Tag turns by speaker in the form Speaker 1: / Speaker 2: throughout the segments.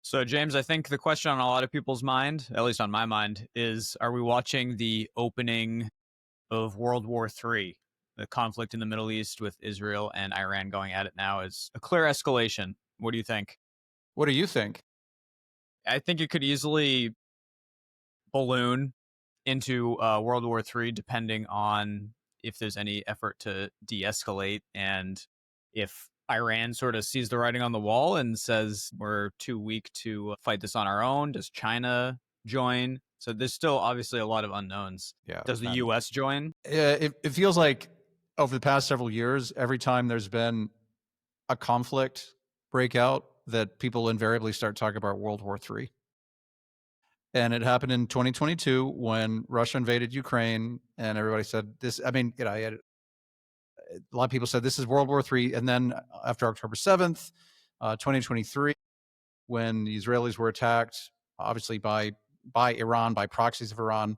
Speaker 1: So, James, I think the question on a lot of people's mind, at least on my mind, is are we watching the opening of World War III? The conflict in the Middle East with Israel and Iran going at it now is a clear escalation. What do you think?
Speaker 2: What do you think?
Speaker 1: I think it could easily balloon into World War III depending on if there's any effort to de escalate and if Iran sort of sees the writing on the wall and says we're too weak to fight this on our own. Does China join? So there's still obviously a lot of unknowns.
Speaker 2: Yeah,
Speaker 1: Does the
Speaker 2: man.
Speaker 1: US join?
Speaker 2: It feels like over the past several years, every time there's been a conflict breakout, that people invariably start talking about World War III. And it happened in 2022 when Russia invaded Ukraine, and everybody said this. I mean, a lot of people said this is World War III. And then after October 7th, 2023, when the Israelis were attacked, obviously by Iran, by proxies of Iran,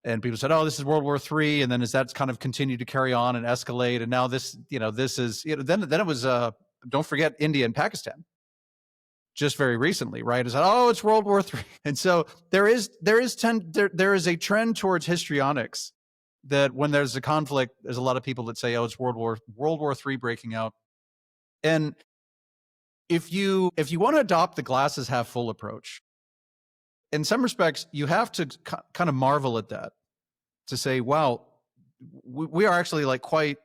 Speaker 2: and people said, "Oh, this is World War III," and then as that's kind of continued to carry on and escalate, and now this is, then it was, don't forget India and Pakistan, just very recently, right? Is that, oh, it's World War III, and so there is a trend towards histrionics that when there's a conflict, there's a lot of people that say, "Oh, it's World War III breaking out," and if you want to adopt the glasses half full approach, in some respects, you have to kind of marvel at that, to say, wow, we are actually like quite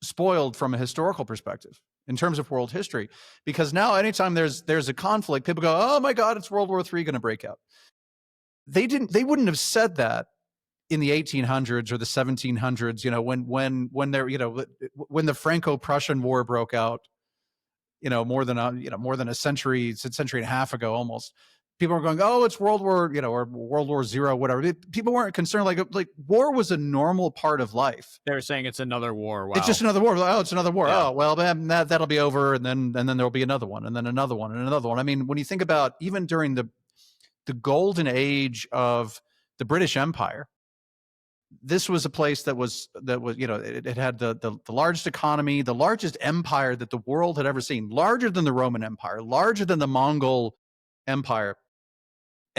Speaker 2: spoiled from a historical perspective in terms of world history, because now anytime there's a conflict, people go, oh my God, it's World War III going to break out. They wouldn't have said that in the 1800s or the 1700s, when the Franco-Prussian War broke out, more than a century and a half ago almost. People were going, oh, it's World War, or World War Zero, whatever. People weren't concerned. Like war was a normal part of life.
Speaker 1: They were saying it's another war. Wow.
Speaker 2: It's just another war. Oh, it's another war.
Speaker 1: Yeah.
Speaker 2: Oh, well, that'll be over, and then there'll be another one, and then another one, and another one. I mean, when you think about even during the golden age of the British Empire, this was a place that was it had the largest economy, the largest empire that the world had ever seen, larger than the Roman Empire, larger than the Mongol Empire.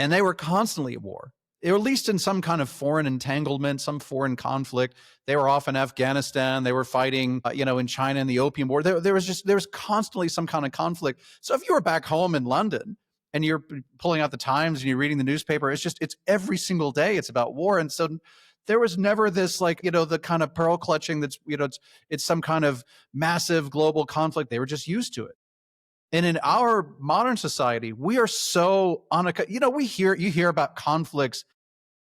Speaker 2: And they were constantly at war, or at least in some kind of foreign entanglement, some foreign conflict. They were off in Afghanistan. They were fighting, in China in the Opium War. There was constantly some kind of conflict. So if you were back home in London and you're pulling out the Times and you're reading the newspaper, it's every single day it's about war. And so there was never this, the kind of pearl clutching that's, it's some kind of massive global conflict. They were just used to it. And in our modern society, we are so you hear about conflicts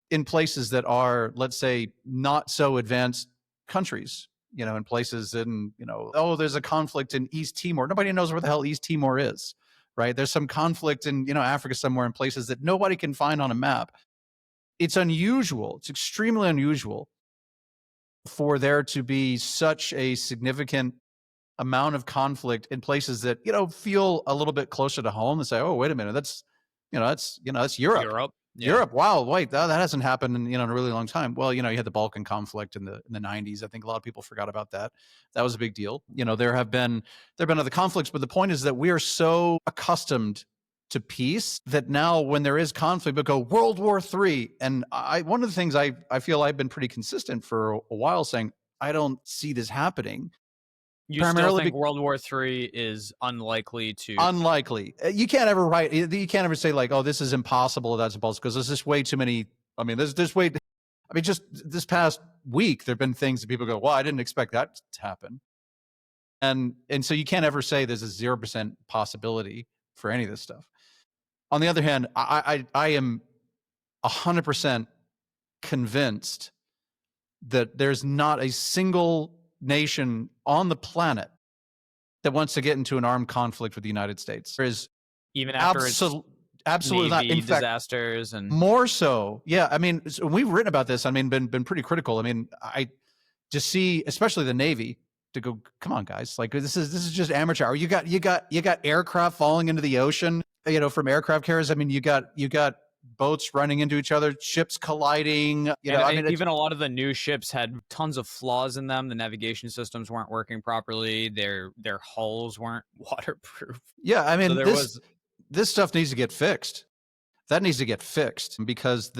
Speaker 2: in places that are, let's say, not so advanced countries, in places oh, there's a conflict in East Timor. Nobody knows where the hell East Timor is, right? There's some conflict in, Africa somewhere, in places that nobody can find on a map. It's unusual. It's extremely unusual for there to be such a significant amount of conflict in places that, feel a little bit closer to home, and say, oh, wait a minute, that's Europe.
Speaker 1: Europe. Yeah.
Speaker 2: Europe. Wow, wait, that hasn't happened in a really long time. Well, you had the Balkan conflict in the 90s. I think a lot of people forgot about that. That was a big deal. There have been other conflicts, but the point is that we are so accustomed to peace that now when there is conflict, we go World War III. And one of the things I feel I've been pretty consistent for a while saying, I don't see this happening.
Speaker 1: You still think World War III is unlikely to?
Speaker 2: Unlikely. You can't ever say like, oh, this is impossible. That's impossible, because there's just way too many. I mean, just this past week, there've been things that people go, well, I didn't expect that to happen. And so you can't ever say there's a 0% possibility for any of this stuff. On the other hand, I am 100% convinced that there's not a single nation on the planet that wants to get into an armed conflict with the United States. There is
Speaker 1: even after
Speaker 2: absolutely not. In fact,
Speaker 1: disasters and
Speaker 2: more so. Yeah, I mean, so we've written about this. I mean, been pretty critical. I mean, I just see, especially the Navy, to go, come on, guys, like this is just amateur. You got aircraft falling into the ocean, from aircraft carriers. I mean, you got boats running into each other, ships colliding.
Speaker 1: Even a lot of the new ships had tons of flaws in them. The navigation systems weren't working properly. Their hulls weren't waterproof.
Speaker 2: Yeah, I mean,
Speaker 1: so
Speaker 2: this stuff needs to get fixed. That needs to get fixed because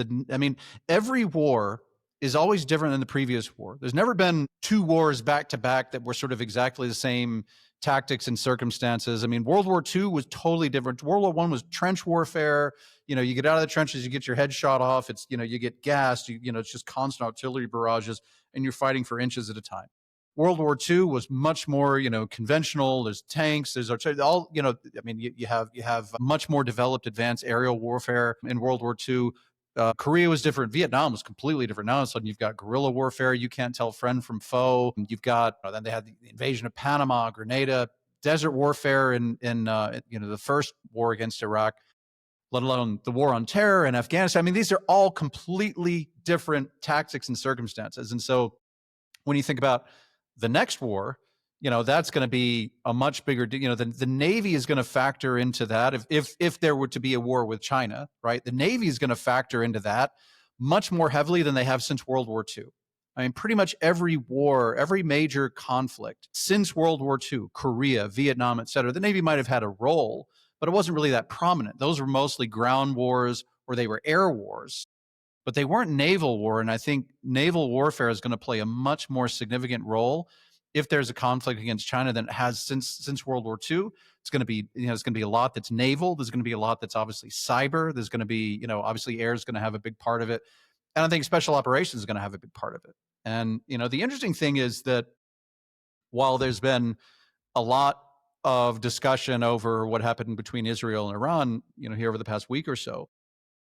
Speaker 2: every war is always different than the previous war. There's never been two wars back to back that were sort of exactly the same tactics and circumstances. I mean, World War II was totally different. World War I was trench warfare. You get out of the trenches, you get your head shot off. It's, you get gassed, it's just constant artillery barrages, and you're fighting for inches at a time. World War II was much more, conventional. There's tanks, there's artillery, all, you have much more developed advanced aerial warfare in World War II. Korea was different. Vietnam was completely different. Now all of a sudden you've got guerrilla warfare. You can't tell friend from foe. You've got, then they had the invasion of Panama, Grenada, desert warfare in the first war against Iraq, let alone the war on terror in Afghanistan. I mean, these are all completely different tactics and circumstances. And so when you think about the next war, that's going to be a much bigger, the Navy is going to factor into that. If there were to be a war with China, right, the Navy is going to factor into that much more heavily than they have since World War II. I mean, pretty much every war, every major conflict since World War II, Korea, Vietnam, et cetera, the Navy might have had a role, but it wasn't really that prominent. Those were mostly ground wars or they were air wars, but they weren't naval war. And I think naval warfare is going to play a much more significant role if there's a conflict against China than it has since World War II. It's going to be, it's going to be a lot that's naval. There's going to be a lot that's obviously cyber. There's going to be, obviously air is going to have a big part of it. And I think special operations is going to have a big part of it. And, the interesting thing is that while there's been a lot of discussion over what happened between Israel and Iran, here over the past week or so,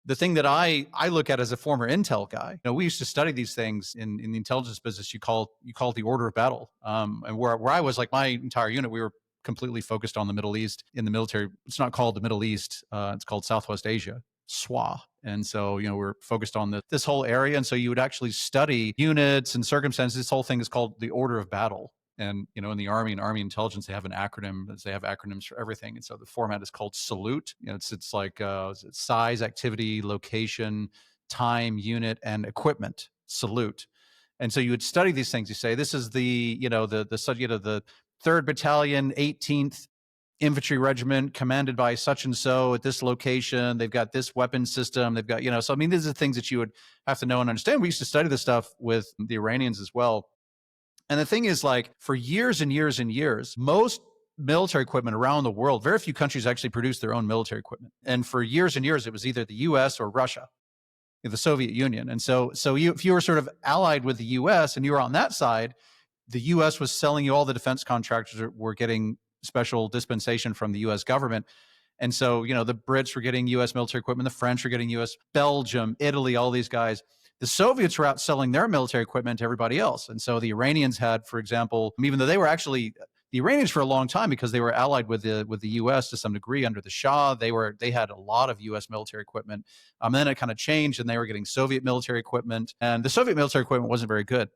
Speaker 2: the thing that I look at as a former intel guy, we used to study these things in the intelligence business. You call it the order of battle. And where I was, like, my entire unit, we were completely focused on the Middle East in the military. It's not called the Middle East. It's called Southwest Asia, SWA. And so, we're focused on this whole area. And so you would actually study units and circumstances. This whole thing is called the order of battle. And, in the Army and Army intelligence, they have an acronym. They have acronyms for everything. And so the format is called SALUTE. It's like size, activity, location, time, unit, and equipment. SALUTE. And so you would study these things. You say, this is the 3rd Battalion, 18th Infantry Regiment, commanded by such and so at this location. They've got this weapon system. They've got, so I mean, these are things that you would have to know and understand. We used to study this stuff with the Iranians as well. And the thing is, like, for years and years and years, most military equipment around the world, very few countries actually produce their own military equipment. And for years and years, it was either the US or Russia, the Soviet Union. And so if you were sort of allied with the US and you were on that side, the US was selling you all the defense contractors were getting special dispensation from the US government. And so, the Brits were getting US military equipment, the French were getting US, Belgium, Italy, all these guys. The Soviets were out selling their military equipment to everybody else. And so the Iranians had, for example, even though they were actually the Iranians for a long time, because they were allied with the US to some degree under the Shah, they had a lot of US military equipment. Then it kind of changed and they were getting Soviet military equipment, and the Soviet military equipment wasn't very good.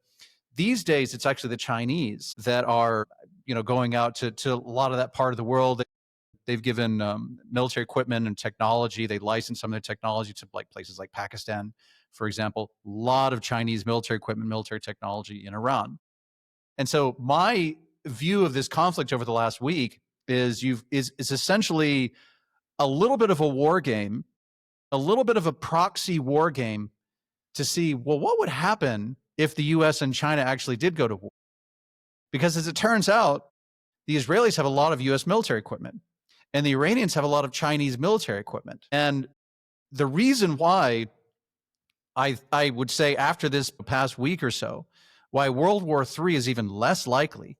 Speaker 2: These days, it's actually the Chinese that are, going out to a lot of that part of the world. They've given military equipment and technology. They license some of their technology to like places like Pakistan, for example. A lot of Chinese military equipment, military technology in Iran. And so my view of this conflict over the last week is essentially a little bit of a war game, a little bit of a proxy war game to see, well, what would happen if the US and China actually did go to war? Because as it turns out, the Israelis have a lot of US military equipment, and the Iranians have a lot of Chinese military equipment. And the reason why I would say after this past week or so, why World War III is even less likely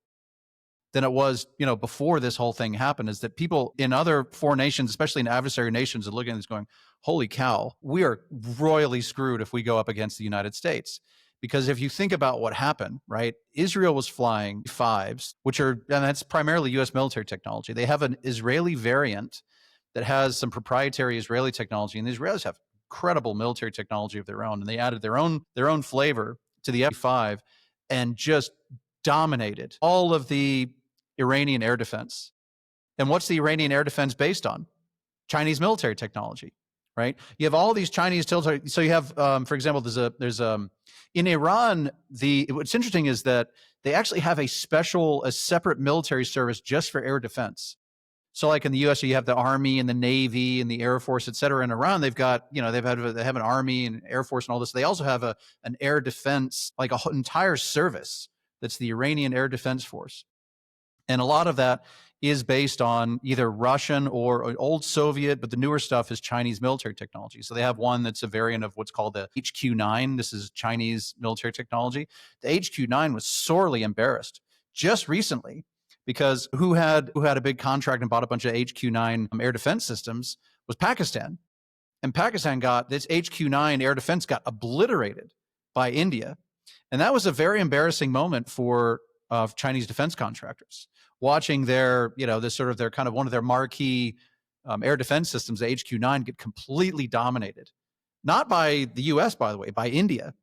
Speaker 2: than it was, before this whole thing happened, is that people in other foreign nations, especially in adversary nations, are looking at this going, holy cow, we are royally screwed if we go up against the United States. Because if you think about what happened, right, Israel was flying fives, and that's primarily US military technology. They have an Israeli variant that has some proprietary Israeli technology, and the Israelis have incredible military technology of their own, and they added their own flavor to the F-5 and just dominated all of the Iranian air defense. And what's the Iranian air defense based on? Chinese military technology, right? You have all these Chinese military. So you have, for example, there's in Iran, what's interesting is that they actually have a separate military service just for air defense. So like in the US, you have the Army and the Navy and the Air Force, et cetera. In Iran, they've got, they have an Army and Air Force and all this. They also have an air defense, like a whole entire service that's the Iranian Air Defense Force. And a lot of that is based on either Russian or old Soviet, but the newer stuff is Chinese military technology. So they have one that's a variant of what's called the HQ-9. This is Chinese military technology. The HQ-9 was sorely embarrassed just recently because who had a big contract and bought a bunch of HQ-9 air defense systems was Pakistan. And Pakistan got this HQ-9 air defense got obliterated by India. And that was a very embarrassing moment for Chinese defense contractors, watching their, this sort of their kind of one of their marquee air defense systems, the HQ-9, get completely dominated. Not by the US, by the way, by India.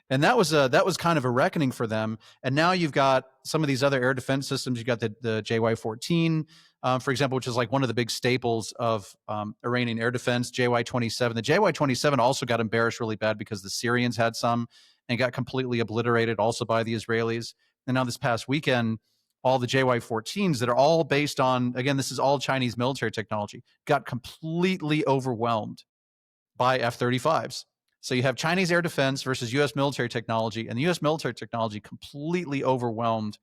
Speaker 2: And that was kind of a reckoning for them. And now you've got some of these other air defense systems. You've got the JY-14, for example, which is like one of the big staples of Iranian air defense, JY-27. The JY-27 also got embarrassed really bad because the Syrians had some and got completely obliterated also by the Israelis. And now this past weekend, all the JY-14s that are all based on, again, this is all Chinese military technology, got completely overwhelmed by F-35s. So you have Chinese air defense versus U.S. military technology, and the U.S. military technology completely overwhelmed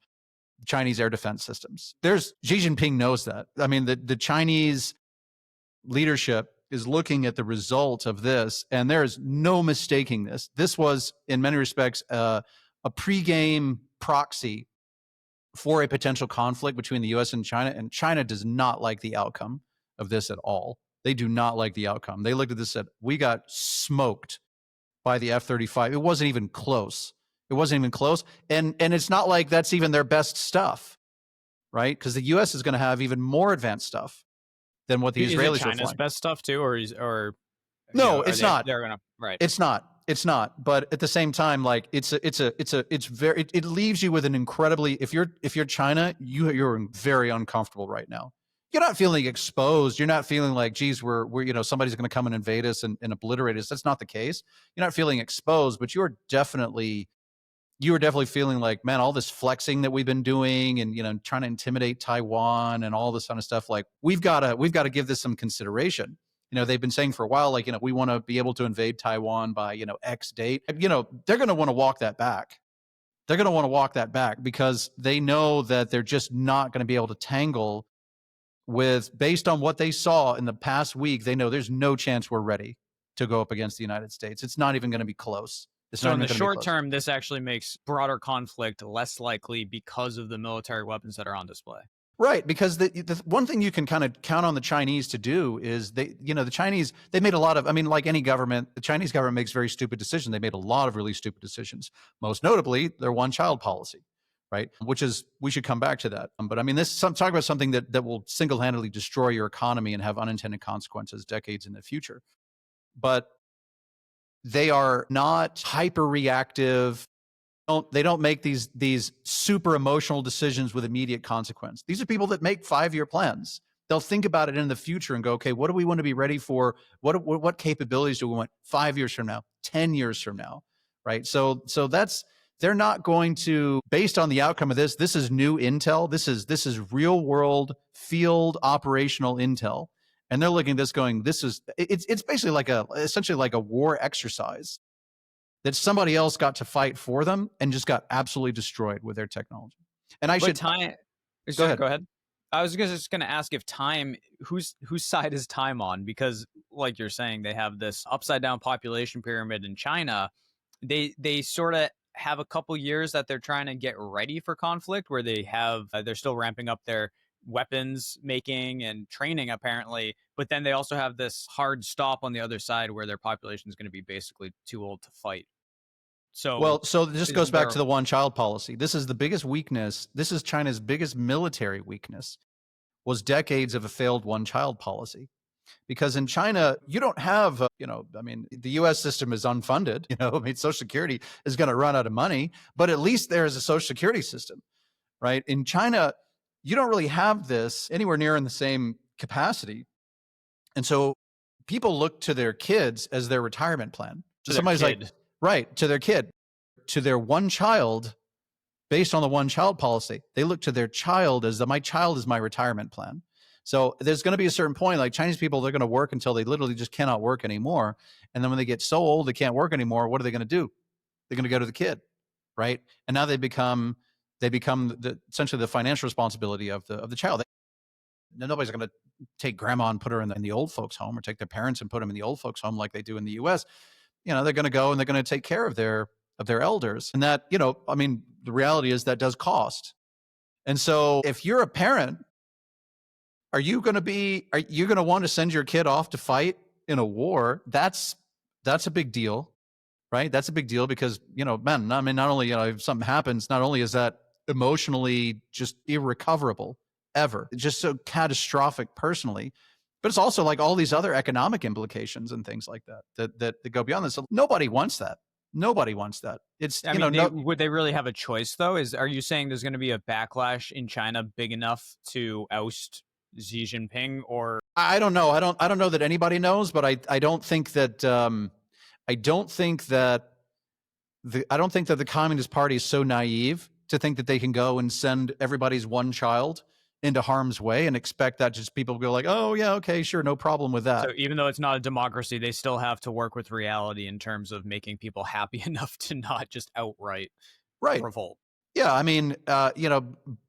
Speaker 2: Chinese air defense systems. Xi Jinping knows that. I mean, the Chinese leadership is looking at the results of this, and there is no mistaking this. This was, in many respects, a pregame proxy for a potential conflict between the U.S. and China does not like the outcome of this at all. They do not like the outcome. They looked at this and said, we got smoked by the F-35. It wasn't even close. It wasn't even close. And it's not like that's even their best stuff, right? Because the U.S. is going to have even more advanced stuff than what the Israelis are flying.
Speaker 1: China's best stuff too, or
Speaker 2: no, it's not.
Speaker 1: They're gonna right.
Speaker 2: It's not. It's not. But at the same time, like it leaves you with an incredibly. If you're China, you're very uncomfortable right now. You're not feeling exposed. You're not feeling like, geez, we're somebody's going to come and invade us and obliterate us. That's not the case. You're not feeling exposed, but you are definitely feeling like, man, all this flexing that we've been doing and trying to intimidate Taiwan and all this kind of stuff. Like we've got to give this some consideration. They've been saying for a while, like, we want to be able to invade Taiwan by X date. They're going to want to walk that back. They're going to want to walk that back because they know that they're just not going to be able to tangle with, based on what they saw in the past week, they know there's no chance we're ready to go up against the United States. It's not even going to be close.
Speaker 1: So in the short term, this actually makes broader conflict less likely because of the military weapons that are on display.
Speaker 2: Right, because the one thing you can kind of count on the Chinese to do is the Chinese, they made a lot of, like any government, the Chinese government makes very stupid decisions. They made a lot of really stupid decisions, most notably their one-child policy. Right, which is, we should come back to that. But talk about something that will single-handedly destroy your economy and have unintended consequences decades in the future. But they are not hyper-reactive. They don't make these super emotional decisions with immediate consequence. These are people that make 5-year plans. They'll think about it in the future and go, okay, what do we want to be ready for? What capabilities do we want 5 years from now, 10 years from now, right? So that's. They're not going to, based on the outcome of this is new intel. This is real world field operational intel. And they're looking at this going, it's basically essentially like a war exercise that somebody else got to fight for them and just got absolutely destroyed with their technology. And go ahead.
Speaker 1: I was just going to ask if time, whose side is time on? Because like you're saying, they have this upside down population pyramid in China. They sort of have a couple years that they're trying to get ready for conflict, where they're still ramping up their weapons making and training apparently, but then they also have this hard stop on the other side where their population is going to be basically too old to fight. So
Speaker 2: this goes back to the one-child policy. This is the biggest weakness. This is China's biggest military weakness, was decades of a failed one-child policy. Because in China, you don't have, the U.S. system is unfunded. Social Security is going to run out of money, but at least there is a Social Security system, right? In China, you don't really have this anywhere near in the same capacity. And so people look to their kids as their retirement plan. So somebody's like, right, to their kid, to their one child, based on the one child policy. They look to their child as my child is my retirement plan. So there's going to be a certain point, like Chinese people, they're going to work until they literally just cannot work anymore. And then when they get so old they can't work anymore, what are they going to do? They're going to go to the kid, right? And now they become essentially the financial responsibility of the child. Nobody's going to take grandma and put her in the old folks home, or take their parents and put them in the old folks home like they do in the U.S. They're going to go and they're going to take care of their elders. And that, I mean, the reality is that does cost. And so if you're a parent, are you going to want to send your kid off to fight in a war? That's a big deal, right? That's a big deal because, man, I mean, not only, if something happens, not only is that emotionally just irrecoverable ever, it's just so catastrophic personally, but it's also like all these other economic implications and things like that go beyond this. So nobody wants that. Nobody wants that. It's,
Speaker 1: I mean, would they really have a choice though? Are you saying there's going to be a backlash in China big enough to oust Xi Jinping? Or
Speaker 2: I don't know. I don't know that anybody knows, but I don't think that I don't think that the Communist Party is so naive to think that they can go and send everybody's one child into harm's way and expect that just people go like, oh yeah, okay, sure, no problem with that.
Speaker 1: So even though it's not a democracy, they still have to work with reality in terms of making people happy enough to not just outright revolt.
Speaker 2: Yeah, I mean,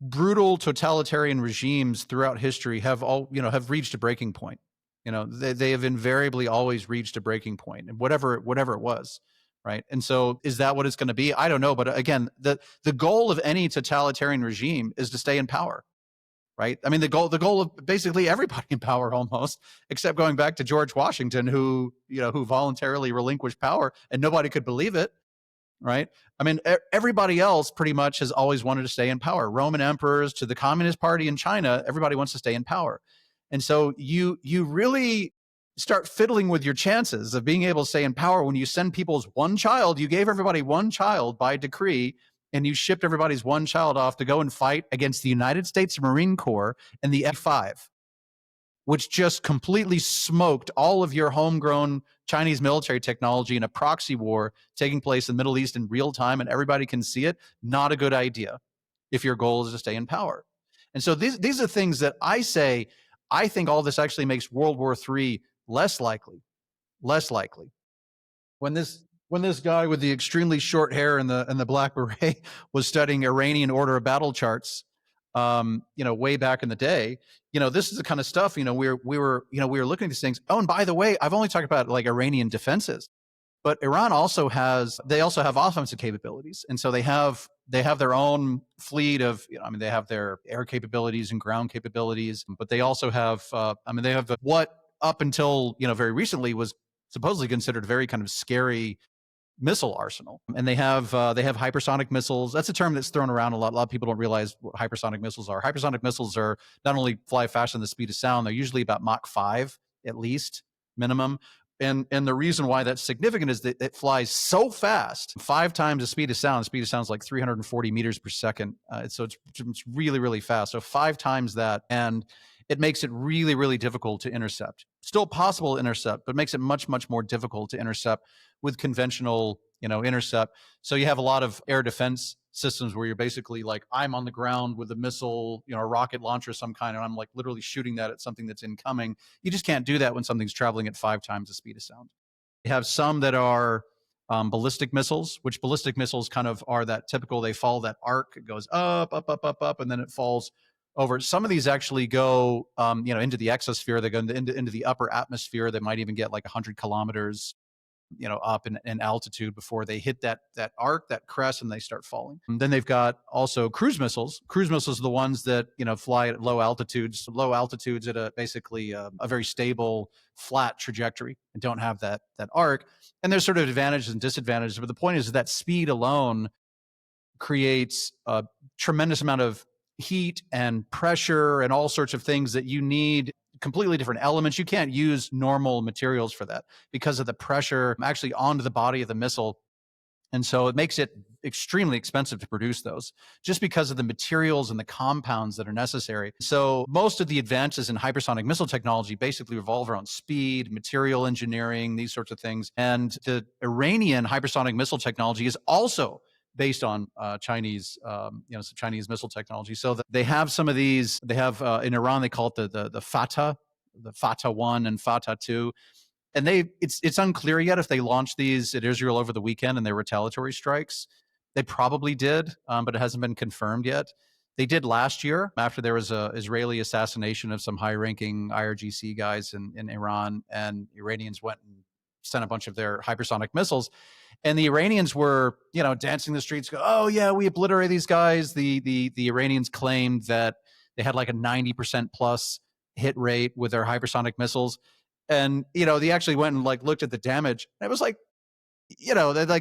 Speaker 2: brutal totalitarian regimes throughout history have have reached a breaking point. They have invariably always reached a breaking point, and whatever it was, right? And so, is that what it's going to be? I don't know, but again, the goal of any totalitarian regime is to stay in power, right? I mean, the goal of basically everybody in power, almost, except going back to George Washington, who voluntarily relinquished power, and nobody could believe it. Right? I mean, everybody else pretty much has always wanted to stay in power. Roman emperors to the Communist Party in China, everybody wants to stay in power. And so you really start fiddling with your chances of being able to stay in power when you send people's one child. You gave everybody one child by decree, and you shipped everybody's one child off to go and fight against the United States Marine Corps and the F-5, which just completely smoked all of your homegrown Chinese military technology in a proxy war taking place in the Middle East in real time, and everybody can see it. Not a good idea if your goal is to stay in power. And so these are things that I say, I think all this actually makes World War III less likely. When this guy with the extremely short hair and the black beret was studying Iranian order of battle charts, way back in the day, this is the kind of stuff, we were looking at these things. Oh, and by the way, I've only talked about like Iranian defenses, but Iran also have offensive capabilities. And so they have their own fleet of, they have their air capabilities and ground capabilities, but they also have, they have what up until, very recently was supposedly considered a very kind of scary missile arsenal. And they have hypersonic missiles. That's a term that's thrown around a lot. A lot of people don't realize what hypersonic missiles are. Hypersonic missiles are not only fly faster than the speed of sound, they're usually about Mach 5 at least, minimum. And the reason why that's significant is that it flies so fast, 5 times the speed of sound. The speed of sound is like 340 meters per second. So it's really, really fast. So 5 times that. And it makes it really, really difficult to intercept. Still possible to intercept, but makes it much, much more difficult to intercept with conventional, intercept. So you have a lot of air defense systems where you're basically like, I'm on the ground with a missile, a rocket launcher of some kind, and I'm like literally shooting that at something that's incoming. You just can't do that when something's traveling at 5 times the speed of sound. You have some that are ballistic missiles, which ballistic missiles kind of are that typical, they follow that arc. It goes up, up, up, up, up, and then it falls over. Some of these actually go, into the exosphere. They go into the upper atmosphere. They might even get like 100 kilometers, up in altitude before they hit that arc, that crest, and they start falling. And then they've got also cruise missiles. Cruise missiles are the ones that, fly at low altitudes at a basically a very stable, flat trajectory and don't have that arc. And there's sort of advantages and disadvantages. But the point is that speed alone creates a tremendous amount of heat and pressure and all sorts of things that you need completely different elements. You can't use normal materials for that because of the pressure actually onto the body of the missile. And so it makes it extremely expensive to produce those just because of the materials and the compounds that are necessary. So most of the advances in hypersonic missile technology basically revolve around speed, material engineering, these sorts of things. And the Iranian hypersonic missile technology is also based on Chinese, some Chinese missile technology. So that they have some of these. They have in Iran, they call it the Fatah, the Fatah 1 and Fatah 2, and it's unclear yet if they launched these at Israel over the weekend and they were retaliatory strikes. They probably did, but it hasn't been confirmed yet. They did last year after there was a Israeli assassination of some high-ranking IRGC guys in Iran, and Iranians went and sent a bunch of their hypersonic missiles. And the Iranians were, dancing the streets, go, "Oh yeah, we obliterated these guys." The Iranians claimed that they had like a 90% plus hit rate with their hypersonic missiles, and they actually went and like looked at the damage. And it was like,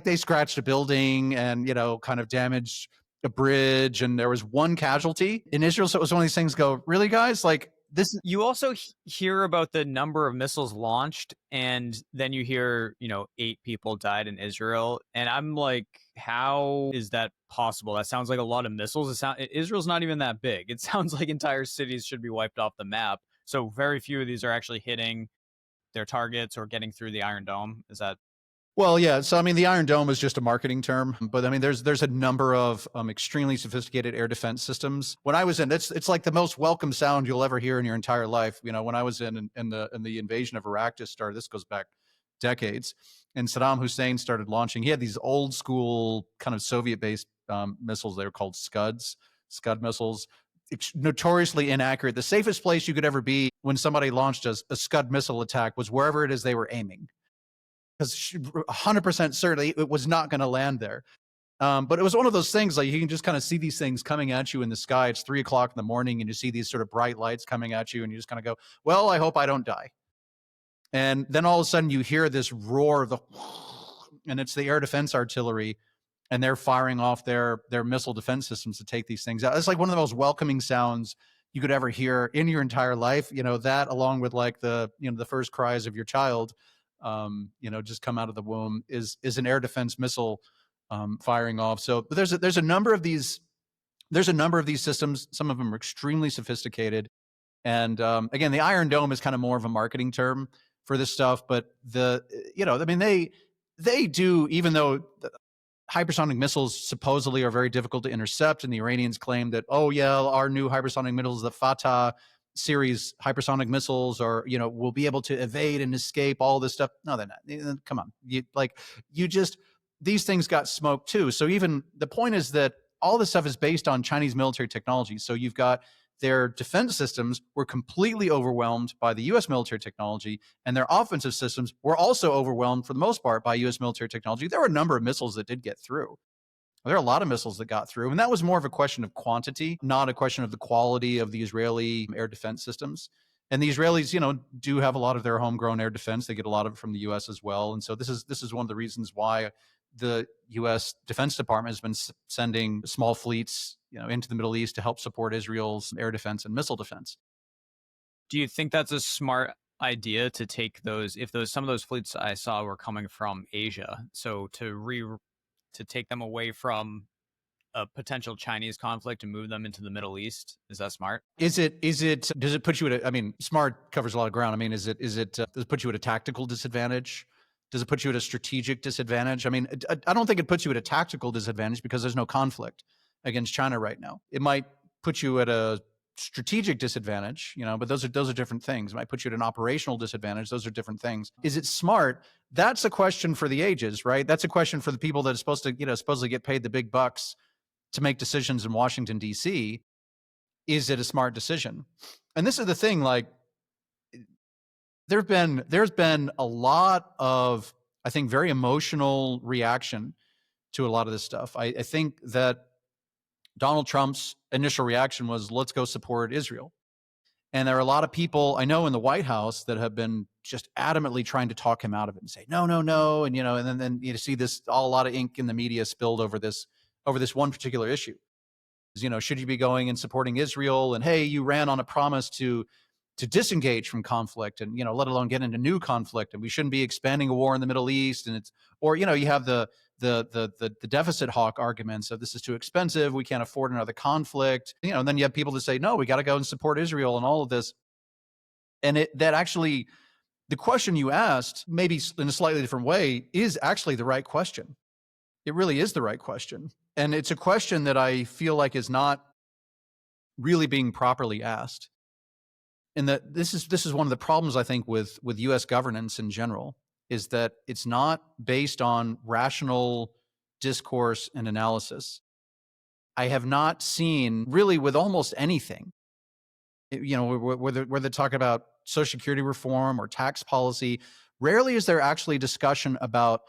Speaker 2: they scratched a building and kind of damaged a bridge, and there was one casualty in Israel. So it was one of these things. Go, really, guys? Like this?
Speaker 1: You also hear about the number of missiles launched, and then you hear, 8 people died in Israel, and I'm like, how is that possible? That sounds like a lot of missiles. Israel's not even that big. It sounds like entire cities should be wiped off the map. So very few of these are actually hitting their targets or getting through the Iron Dome. Is that?
Speaker 2: Well, yeah. So, I mean, the Iron Dome is just a marketing term, but I mean, there's a number of extremely sophisticated air defense systems. When I was in, it's like the most welcome sound you'll ever hear in your entire life. When I was in the invasion of Iraq just started. This goes back decades, and Saddam Hussein started launching. He had these old school kind of Soviet-based missiles. They were called Scud missiles. Notoriously inaccurate. The safest place you could ever be when somebody launched a Scud missile attack was wherever it is they were aiming, because 100% certainly it was not going to land there. But it was one of those things, like you can just kind of see these things coming at you in the sky. It's 3 o'clock in the morning and you see these sort of bright lights coming at you and you just kind of go, well, I hope I don't die. And then all of a sudden you hear this roar of and it's the air defense artillery, and they're firing off their missile defense systems to take these things out. It's like one of the most welcoming sounds you could ever hear in your entire life. That along with like the first cries of your child, just come out of the womb, is an air defense missile firing off. So but there's a number of these systems. Some of them are extremely sophisticated, and again, the Iron Dome is kind of more of a marketing term for this stuff. But they do, even though hypersonic missiles supposedly are very difficult to intercept, and the Iranians claim that, oh yeah, our new hypersonic missiles, the Fatah series hypersonic missiles, or will be able to evade and escape all this stuff. No, they're not. Come on, these things got smoked too. So even the point is that all this stuff is based on Chinese military technology. So you've got their defense systems were completely overwhelmed by the U.S. military technology, and their offensive systems were also overwhelmed for the most part by U.S. military technology. There were a number of missiles that did get through. There are a lot of missiles that got through, and that was more of a question of quantity, not a question of the quality of the Israeli air defense systems. And the Israelis, do have a lot of their homegrown air defense. They get a lot of it from the U.S. as well. And so this is one of the reasons why the U.S. Defense Department has been sending small fleets, into the Middle East to help support Israel's air defense and missile defense.
Speaker 1: Do you think that's a smart idea to take those, if some of those fleets I saw were coming from Asia, so to take them away from a potential Chinese conflict and move them into the Middle East? Is that smart?
Speaker 2: Does it put you at I mean, smart covers a lot of ground. I mean, does it put you at a tactical disadvantage? Does it put you at a strategic disadvantage? I mean, I don't think it puts you at a tactical disadvantage because there's no conflict against China right now. It might put you at a strategic disadvantage, but those are different things. It might put you at an operational disadvantage. Those are different things. Is it smart? That's a question for the ages, right? That's a question for the people that are supposed to, supposedly get paid the big bucks to make decisions in Washington, D.C. Is it a smart decision? And this is the thing, like, there's been a lot of, I think, very emotional reaction to a lot of this stuff. I think that Donald Trump's initial reaction was, let's go support Israel. And there are a lot of people I know in the White House that have been just adamantly trying to talk him out of it and say, no, no, no. And, and then you see this, a lot of ink in the media spilled over this one particular issue. Should you be going and supporting Israel? And, hey, you ran on a promise to disengage from conflict and, let alone get into new conflict. And we shouldn't be expanding a war in the Middle East. And you have the deficit hawk arguments of this is too expensive. We can't afford another conflict. And then you have people that say, no, we got to go and support Israel and all of this. And the question you asked, maybe in a slightly different way, is actually the right question. It really is the right question. And it's a question that I feel like is not really being properly asked. And that this is one of the problems I think with US governance in general, is that it's not based on rational discourse and analysis. I have not seen really with almost anything, where they talk about social security reform or tax policy, rarely is there actually discussion about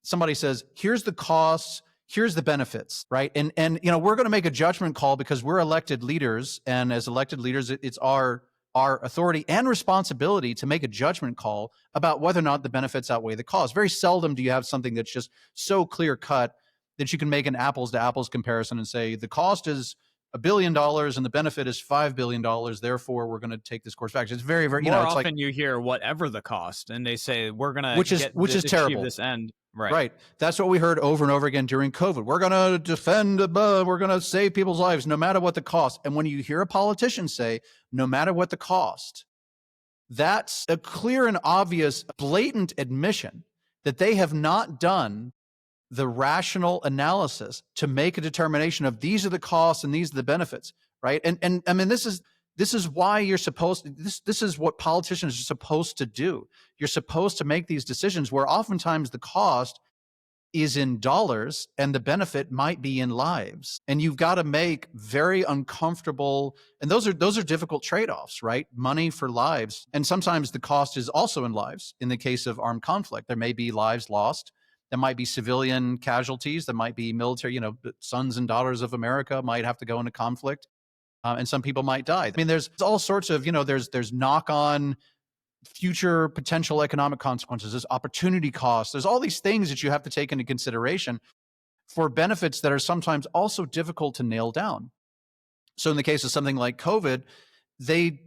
Speaker 2: somebody says, here's the costs, here's the benefits, right? And we're going to make a judgment call because we're elected leaders, and as elected leaders, it's our authority and responsibility to make a judgment call about whether or not the benefits outweigh the cost. Very seldom do you have something that's just so clear cut that you can make an apples to apples comparison and say the cost is $1 billion and the benefit is $5 billion. Therefore, we're going to take this course back. It's very, very,
Speaker 1: More
Speaker 2: it's like,
Speaker 1: often you hear whatever the cost, and they say we're gonna
Speaker 2: which is
Speaker 1: achieve
Speaker 2: terrible.
Speaker 1: this end. Right.
Speaker 2: Right. That's what we heard over and over again during COVID. We're going to defend, we're going to save people's lives no matter what the cost. And when you hear a politician say, no matter what the cost, that's a clear and obvious, blatant admission that they have not done the rational analysis to make a determination of these are the costs and these are the benefits, right? And I mean, this is why you're supposed to, this is what politicians are supposed to do. You're supposed to make these decisions where oftentimes the cost is in dollars and the benefit might be in lives. And you've got to make very uncomfortable, and those are difficult trade-offs, right? Money for lives. And sometimes the cost is also in lives. In the case of armed conflict, there may be lives lost. There might be civilian casualties. There might be military, sons and daughters of America might have to go into conflict. And some people might die. I mean, there's all sorts of, there's knock-on future potential economic consequences. There's opportunity costs. There's all these things that you have to take into consideration for benefits that are sometimes also difficult to nail down. So in the case of something like COVID, they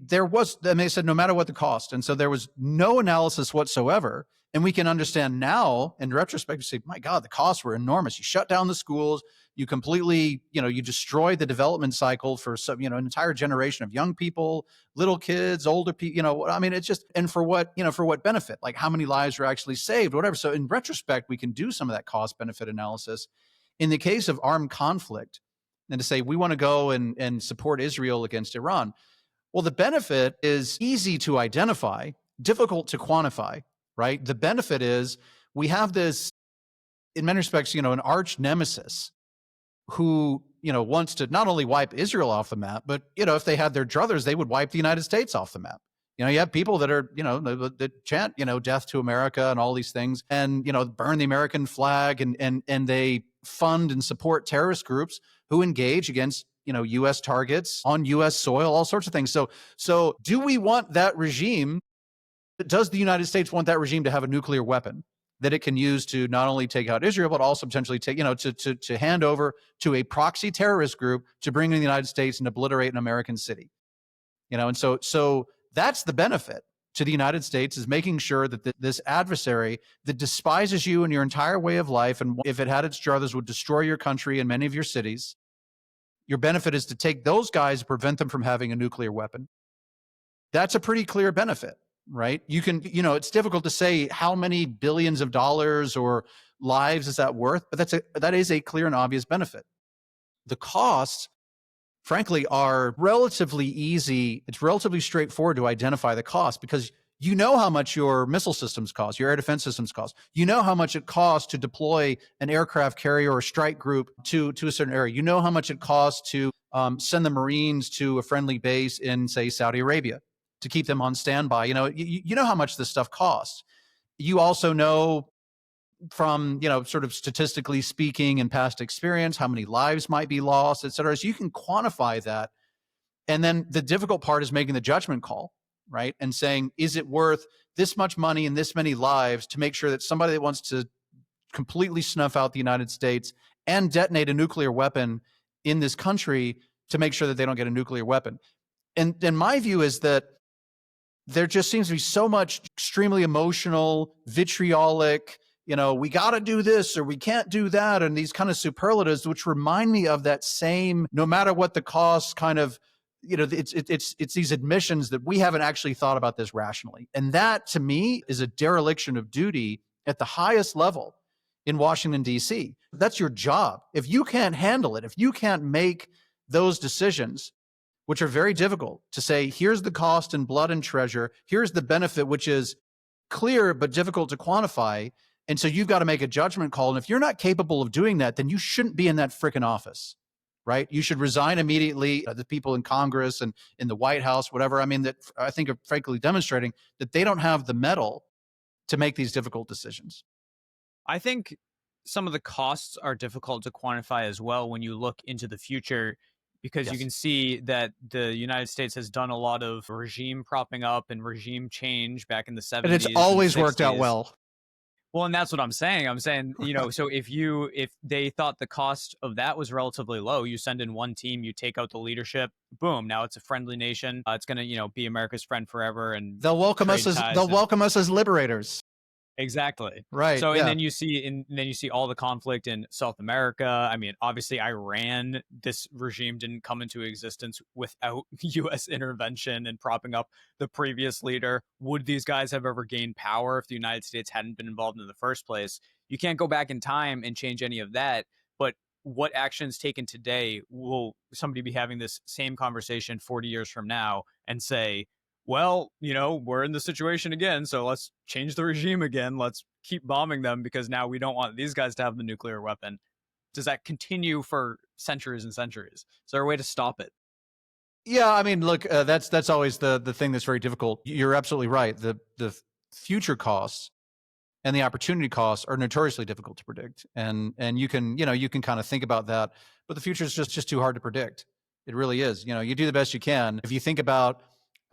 Speaker 2: said no matter what the cost. And so there was no analysis whatsoever. And we can understand now in retrospect, say, my God, the costs were enormous. You shut down the schools, you completely, you destroy the development cycle for some, an entire generation of young people, little kids, older people, I mean, it's just, and for what benefit, like how many lives were actually saved, whatever. So in retrospect, we can do some of that cost benefit analysis. In the case of armed conflict, and to say, we want to go and support Israel against Iran. Well, the benefit is easy to identify, difficult to quantify, right? The benefit is we have this, in many respects, an arch nemesis who, wants to not only wipe Israel off the map, but, if they had their druthers, they would wipe the United States off the map. You have people that are, that chant, death to America and all these things and, burn the American flag and they fund and support terrorist groups who engage against, U.S. targets on U.S. soil, all sorts of things. So do we want that regime? Does the United States want that regime to have a nuclear weapon that it can use to not only take out Israel, but also potentially take, to hand over to a proxy terrorist group to bring in the United States and obliterate an American city? And so that's the benefit to the United States, is making sure that this adversary that despises you and your entire way of life, and if it had its druthers, would destroy your country and many of your cities. Your benefit is to take those guys, prevent them from having a nuclear weapon. That's a pretty clear benefit, right? You can, it's difficult to say how many billions of dollars or lives is that worth, but that is a clear and obvious benefit. The costs, frankly, are relatively easy. It's relatively straightforward to identify the cost because you know how much your missile systems cost, your air defense systems cost. You know how much it costs to deploy an aircraft carrier or strike group to a certain area. You know how much it costs to send the Marines to a friendly base in, say, Saudi Arabia to keep them on standby. You know how much this stuff costs. You also know from, sort of statistically speaking and past experience, how many lives might be lost, et cetera. So you can quantify that. And then the difficult part is making the judgment call, right? And saying, is it worth this much money and this many lives to make sure that somebody that wants to completely snuff out the United States and detonate a nuclear weapon in this country, to make sure that they don't get a nuclear weapon? And my view is that there just seems to be so much extremely emotional, vitriolic, we got to do this or we can't do that, and these kind of superlatives, which remind me of that same, no matter what the cost kind of, it's these admissions that we haven't actually thought about this rationally. And that, to me, is a dereliction of duty at the highest level in Washington, D.C. That's your job. If you can't handle it, if you can't make those decisions, which are very difficult, to say, here's the cost in blood and treasure, here's the benefit, which is clear but difficult to quantify. And so you've got to make a judgment call. And if you're not capable of doing that, then you shouldn't be in that freaking office, right? You should resign immediately. The people in Congress and in the White House, whatever, I mean, that I think are frankly demonstrating that they don't have the mettle to make these difficult decisions.
Speaker 1: I think some of the costs are difficult to quantify as well when you look into the future, because you
Speaker 2: Yes.
Speaker 1: can see that the United States has done a lot of regime propping up and regime change back in the
Speaker 2: And it's
Speaker 1: 70s and
Speaker 2: always worked out
Speaker 1: 60s.
Speaker 2: well.
Speaker 1: Well, and that's what I'm saying. I'm saying, so if they thought the cost of that was relatively low, you send in one team, you take out the leadership, boom, now it's a friendly nation. It's going to, be America's friend forever and trade
Speaker 2: They'll
Speaker 1: ties.
Speaker 2: welcome us as liberators.
Speaker 1: Exactly.
Speaker 2: Right.
Speaker 1: So, and
Speaker 2: Yeah.
Speaker 1: then you see all the conflict in South America. I mean, obviously, Iran. This regime didn't come into existence without U.S. intervention and propping up the previous leader. Would these guys have ever gained power if the United States hadn't been involved in the first place? You can't go back in time and change any of that. But what actions taken today will somebody be having this same conversation 40 years from now and say, well, we're in the situation again, so let's change the regime again. Let's keep bombing them because now we don't want these guys to have the nuclear weapon. Does that continue for centuries and centuries? Is there a way to stop it?
Speaker 2: Yeah, I mean, look, that's always the thing that's very difficult. You're absolutely right. The future costs and the opportunity costs are notoriously difficult to predict, and you can kind of think about that, but the future is just too hard to predict. It really is. You do the best you can. If you think about,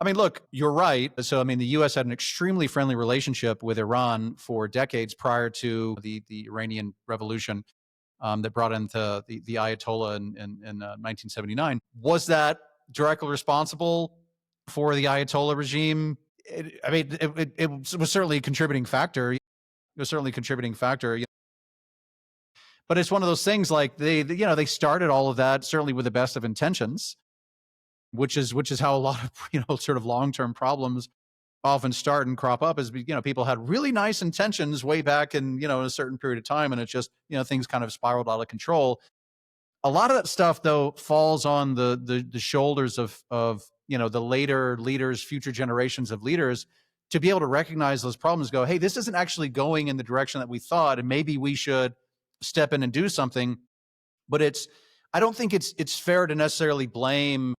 Speaker 2: I mean, look, you're right. So, I mean, the U.S. had an extremely friendly relationship with Iran for decades prior to the Iranian Revolution, that brought in the Ayatollah in 1979. Was that directly responsible for the Ayatollah regime? It was certainly a contributing factor. It was certainly a contributing factor. But it's one of those things like they started all of that certainly with the best of intentions, which is how a lot of sort of long term problems often start and crop up. Is people had really nice intentions way back in a certain period of time, and it just things kind of spiraled out of control. A lot of that stuff though falls on the shoulders of the later leaders, future generations of leaders, to be able to recognize those problems, go, hey, this isn't actually going in the direction that we thought, and maybe we should step in and do something. But I don't think it's fair to necessarily blame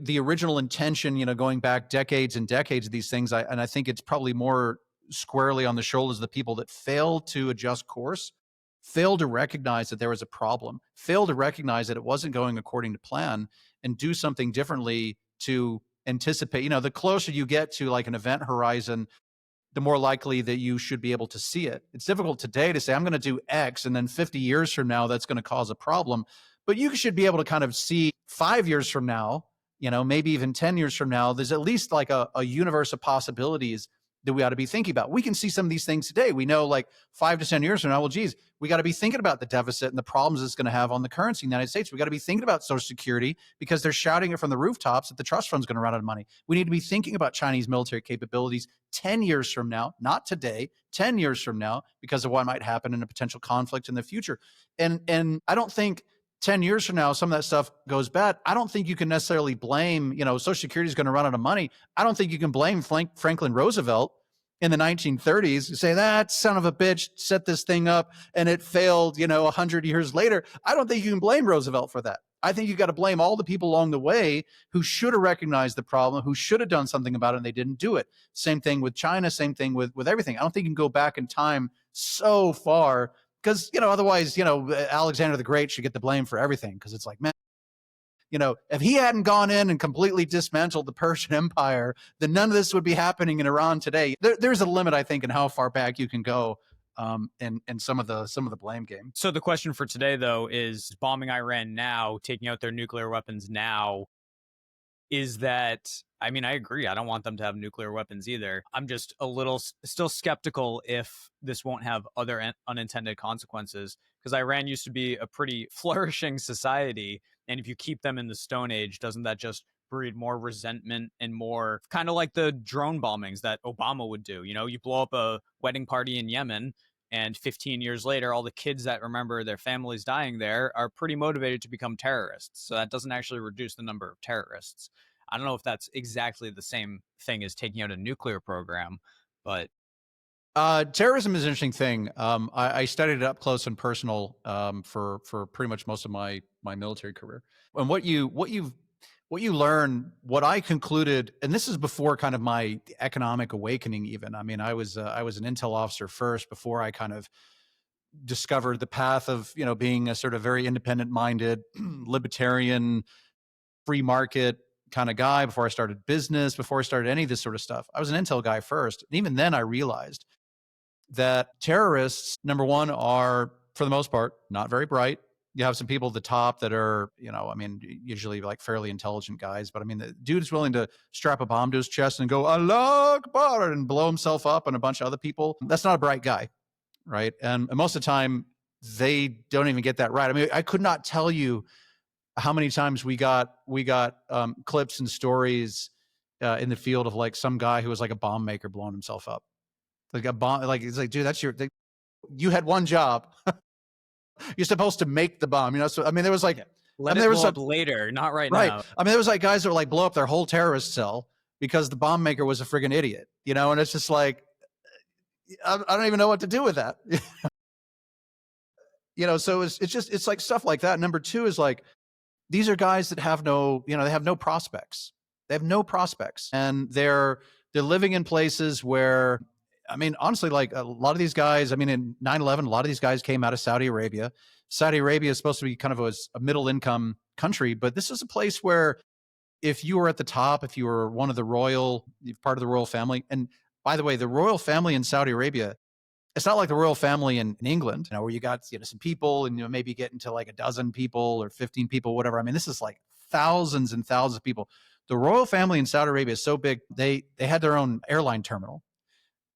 Speaker 2: the original intention, going back decades and decades of these things. And I think it's probably more squarely on the shoulders of the people that failed to adjust course, failed to recognize that there was a problem, failed to recognize that it wasn't going according to plan, and do something differently to anticipate. The closer you get to like an event horizon, the more likely that you should be able to see it. It's difficult today to say, I'm going to do X, and then 50 years from now, that's going to cause a problem. But you should be able to kind of see 5 years from now, maybe even 10 years from now, there's at least like a universe of possibilities that we ought to be thinking about. We can see some of these things today. We know like 5 to 10 years from now, well, geez, we got to be thinking about the deficit and the problems it's going to have on the currency in the United States. We got to be thinking about Social Security because they're shouting it from the rooftops that the trust fund's going to run out of money. We need to be thinking about Chinese military capabilities 10 years from now, not today, 10 years from now, because of what might happen in a potential conflict in the future. And I don't think 10 years from now, some of that stuff goes bad. I don't think you can necessarily blame, Social Security is going to run out of money. I don't think you can blame Franklin Roosevelt in the 1930s and say, that son of a bitch set this thing up and it failed, 100 years later. I don't think you can blame Roosevelt for that. I think you got to blame all the people along the way who should have recognized the problem, who should have done something about it, and they didn't do it. Same thing with China, same thing with everything. I don't think you can go back in time so far because, otherwise, Alexander the Great should get the blame for everything, because it's like, man, if he hadn't gone in and completely dismantled the Persian Empire, then none of this would be happening in Iran today. There's a limit, I think, in how far back you can go, in some of the blame game.
Speaker 1: So the question for today, though, is bombing Iran now, taking out their nuclear weapons now, is that, I mean, I agree. I don't want them to have nuclear weapons either. I'm just a little still skeptical if this won't have other unintended consequences, because Iran used to be a pretty flourishing society. And if you keep them in the Stone Age, doesn't that just breed more resentment and more kind of like the drone bombings that Obama would do? You blow up a wedding party in Yemen. And 15 years later, all the kids that remember their families dying there are pretty motivated to become terrorists. So that doesn't actually reduce the number of terrorists. I don't know if that's exactly the same thing as taking out a nuclear program, but
Speaker 2: Terrorism is an interesting thing. I studied it up close and personal for pretty much most of my military career. And what you learn, what I concluded, and this is before kind of my economic awakening. Even, I mean, I was an intel officer first before I kind of discovered the path of being a sort of very independent minded libertarian free market kind of guy. Before I started business, before I started any of this sort of stuff, I was an intel guy first. And even then I realized that terrorists, number one, are for the most part not very bright. You have some people at the top that are, I mean, usually like fairly intelligent guys, but I mean, the dude is willing to strap a bomb to his chest and go Allah Akbar and blow himself up and a bunch of other people. That's not a bright guy, right? And most of the time, they don't even get that right. I mean, I could not tell you how many times we got clips and stories in the field of like some guy who was like a bomb maker blowing himself up. Like a bomb, like it's like, dude, you had one job. You're supposed to make the bomb, So I mean, there was like,
Speaker 1: let it blow up later, not right now.
Speaker 2: I mean, there was like guys that were like blow up their whole terrorist cell because the bomb maker was a friggin' idiot, And it's just like, I don't even know what to do with that. So it's like stuff like that. Number two is like, these are guys that have no, they have no prospects. They have no prospects, and they're living in places where, I mean, honestly, like a lot of these guys, I mean, in 9/11, a lot of these guys came out of Saudi Arabia. Saudi Arabia is supposed to be kind of a middle income country, but this is a place where if you were at the top, if you were one of the part of the royal family, and by the way, the royal family in Saudi Arabia, it's not like the royal family in England, where you got some people and maybe get into like a dozen people or 15 people, whatever. I mean, this is like thousands and thousands of people. The royal family in Saudi Arabia is so big, they had their own airline terminal.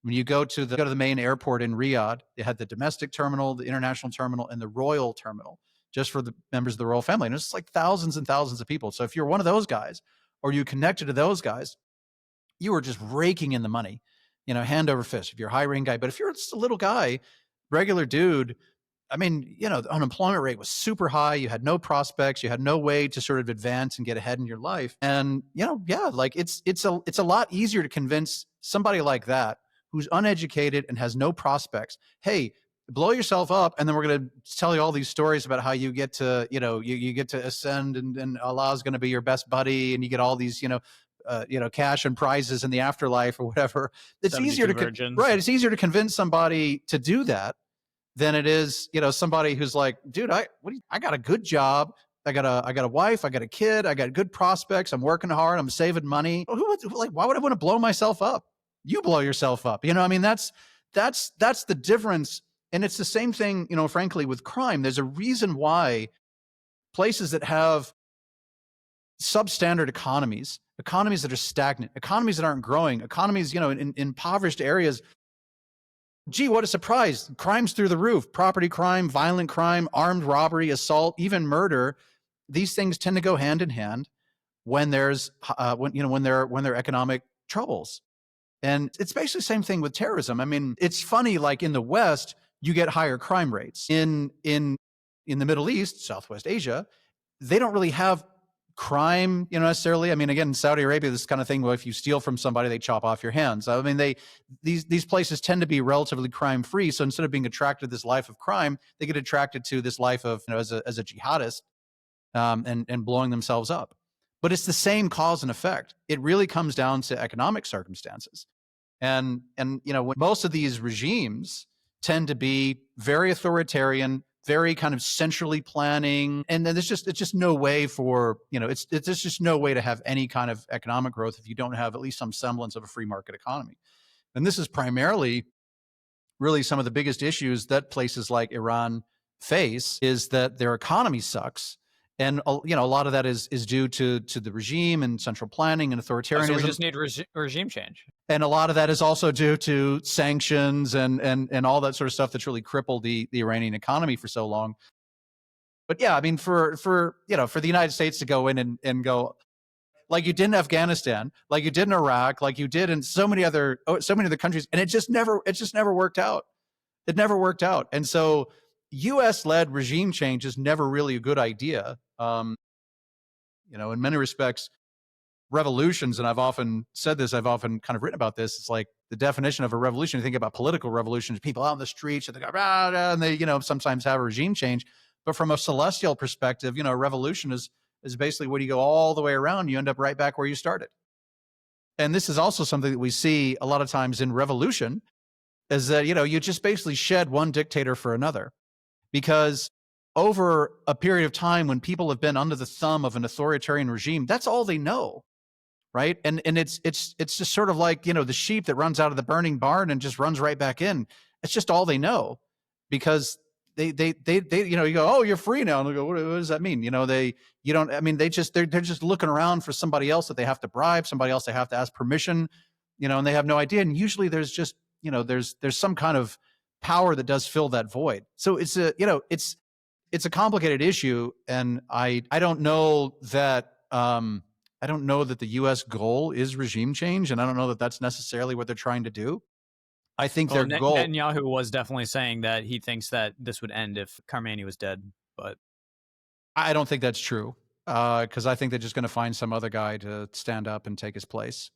Speaker 2: When you go to the main airport in Riyadh, they had the domestic terminal, the international terminal, and the royal terminal just for the members of the royal family. And it's like thousands and thousands of people. So if you're one of those guys or you connected to those guys, you were just raking in the money, hand over fist if you're a high rank guy. But if you're just a little guy, regular dude, I mean, the unemployment rate was super high. You had no prospects. You had no way to sort of advance and get ahead in your life. And, like it's a lot easier to convince somebody like that who's uneducated and has no prospects, hey, blow yourself up, and then we're going to tell you all these stories about how you get to, you get to ascend, and Allah's going to be your best buddy, and you get all these, cash and prizes in the afterlife or whatever. It's easier to right. It's easier to convince somebody to do that than it is, somebody who's like, dude, I got a good job. I got a wife. I got a kid. I got good prospects. I'm working hard. I'm saving money. Why would I want to blow myself up? You blow yourself up. I mean, that's the difference. And it's the same thing, frankly, with crime. There's a reason why places that have substandard economies that are stagnant, economies that aren't growing, economies, in impoverished areas. Gee, what a surprise. Crime's through the roof. Property crime, violent crime, armed robbery, assault, even murder. These things tend to go hand in hand when there's when there are economic troubles. And it's basically the same thing with terrorism. I mean, it's funny, like in the West, you get higher crime rates. In the Middle East, Southwest Asia, they don't really have crime, necessarily. I mean, again, in Saudi Arabia, this kind of thing where if you steal from somebody, they chop off your hands. I mean, these places tend to be relatively crime free. So instead of being attracted to this life of crime, they get attracted to this life of, as a jihadist, and blowing themselves up. But it's the same cause and effect. It really comes down to economic circumstances. And when most of these regimes tend to be very authoritarian, very kind of centrally planning, and then it's just no way for, it's just no way to have any kind of economic growth if you don't have at least some semblance of a free market economy. And this is primarily really some of the biggest issues that places like Iran face, is that their economy sucks. And a lot of that is due to the regime and central planning and authoritarianism.
Speaker 1: So we just need regime change.
Speaker 2: And a lot of that is also due to sanctions and all that sort of stuff that's really crippled the Iranian economy for so long. But yeah, I mean, for the United States to go in and go like you did in Afghanistan, like you did in Iraq, like you did in so many other countries, and it just never worked out. It never worked out. And so US led regime change is never really a good idea. In many respects, revolutions, and I've often said this, I've often kind of written about this. It's like the definition of a revolution. You think about political revolutions, people out in the streets and they go, rah, rah, and they, sometimes have a regime change. But from a celestial perspective, a revolution is basically when you go all the way around, you end up right back where you started. And this is also something that we see a lot of times in revolution, is that, you just basically shed one dictator for another. Because over a period of time when people have been under the thumb of an authoritarian regime, that's all they know. Right. And it's just sort of like, the sheep that runs out of the burning barn and just runs right back in. It's just all they know, because they you go, oh, you're free now. And they go, what does that mean? They're just looking around for somebody else that they have to bribe, somebody else they have to ask permission, and they have no idea. And usually there's just, there's some kind of power that does fill that void. So it's a complicated issue. And I don't know that, I don't know that the U.S. goal is regime change, and I don't know that that's necessarily what they're trying to do. I think their goal.
Speaker 1: Netanyahu was definitely saying that he thinks that this would end if Khamenei was dead, but
Speaker 2: I don't think that's true, because I think they're just going to find some other guy to stand up and take his place.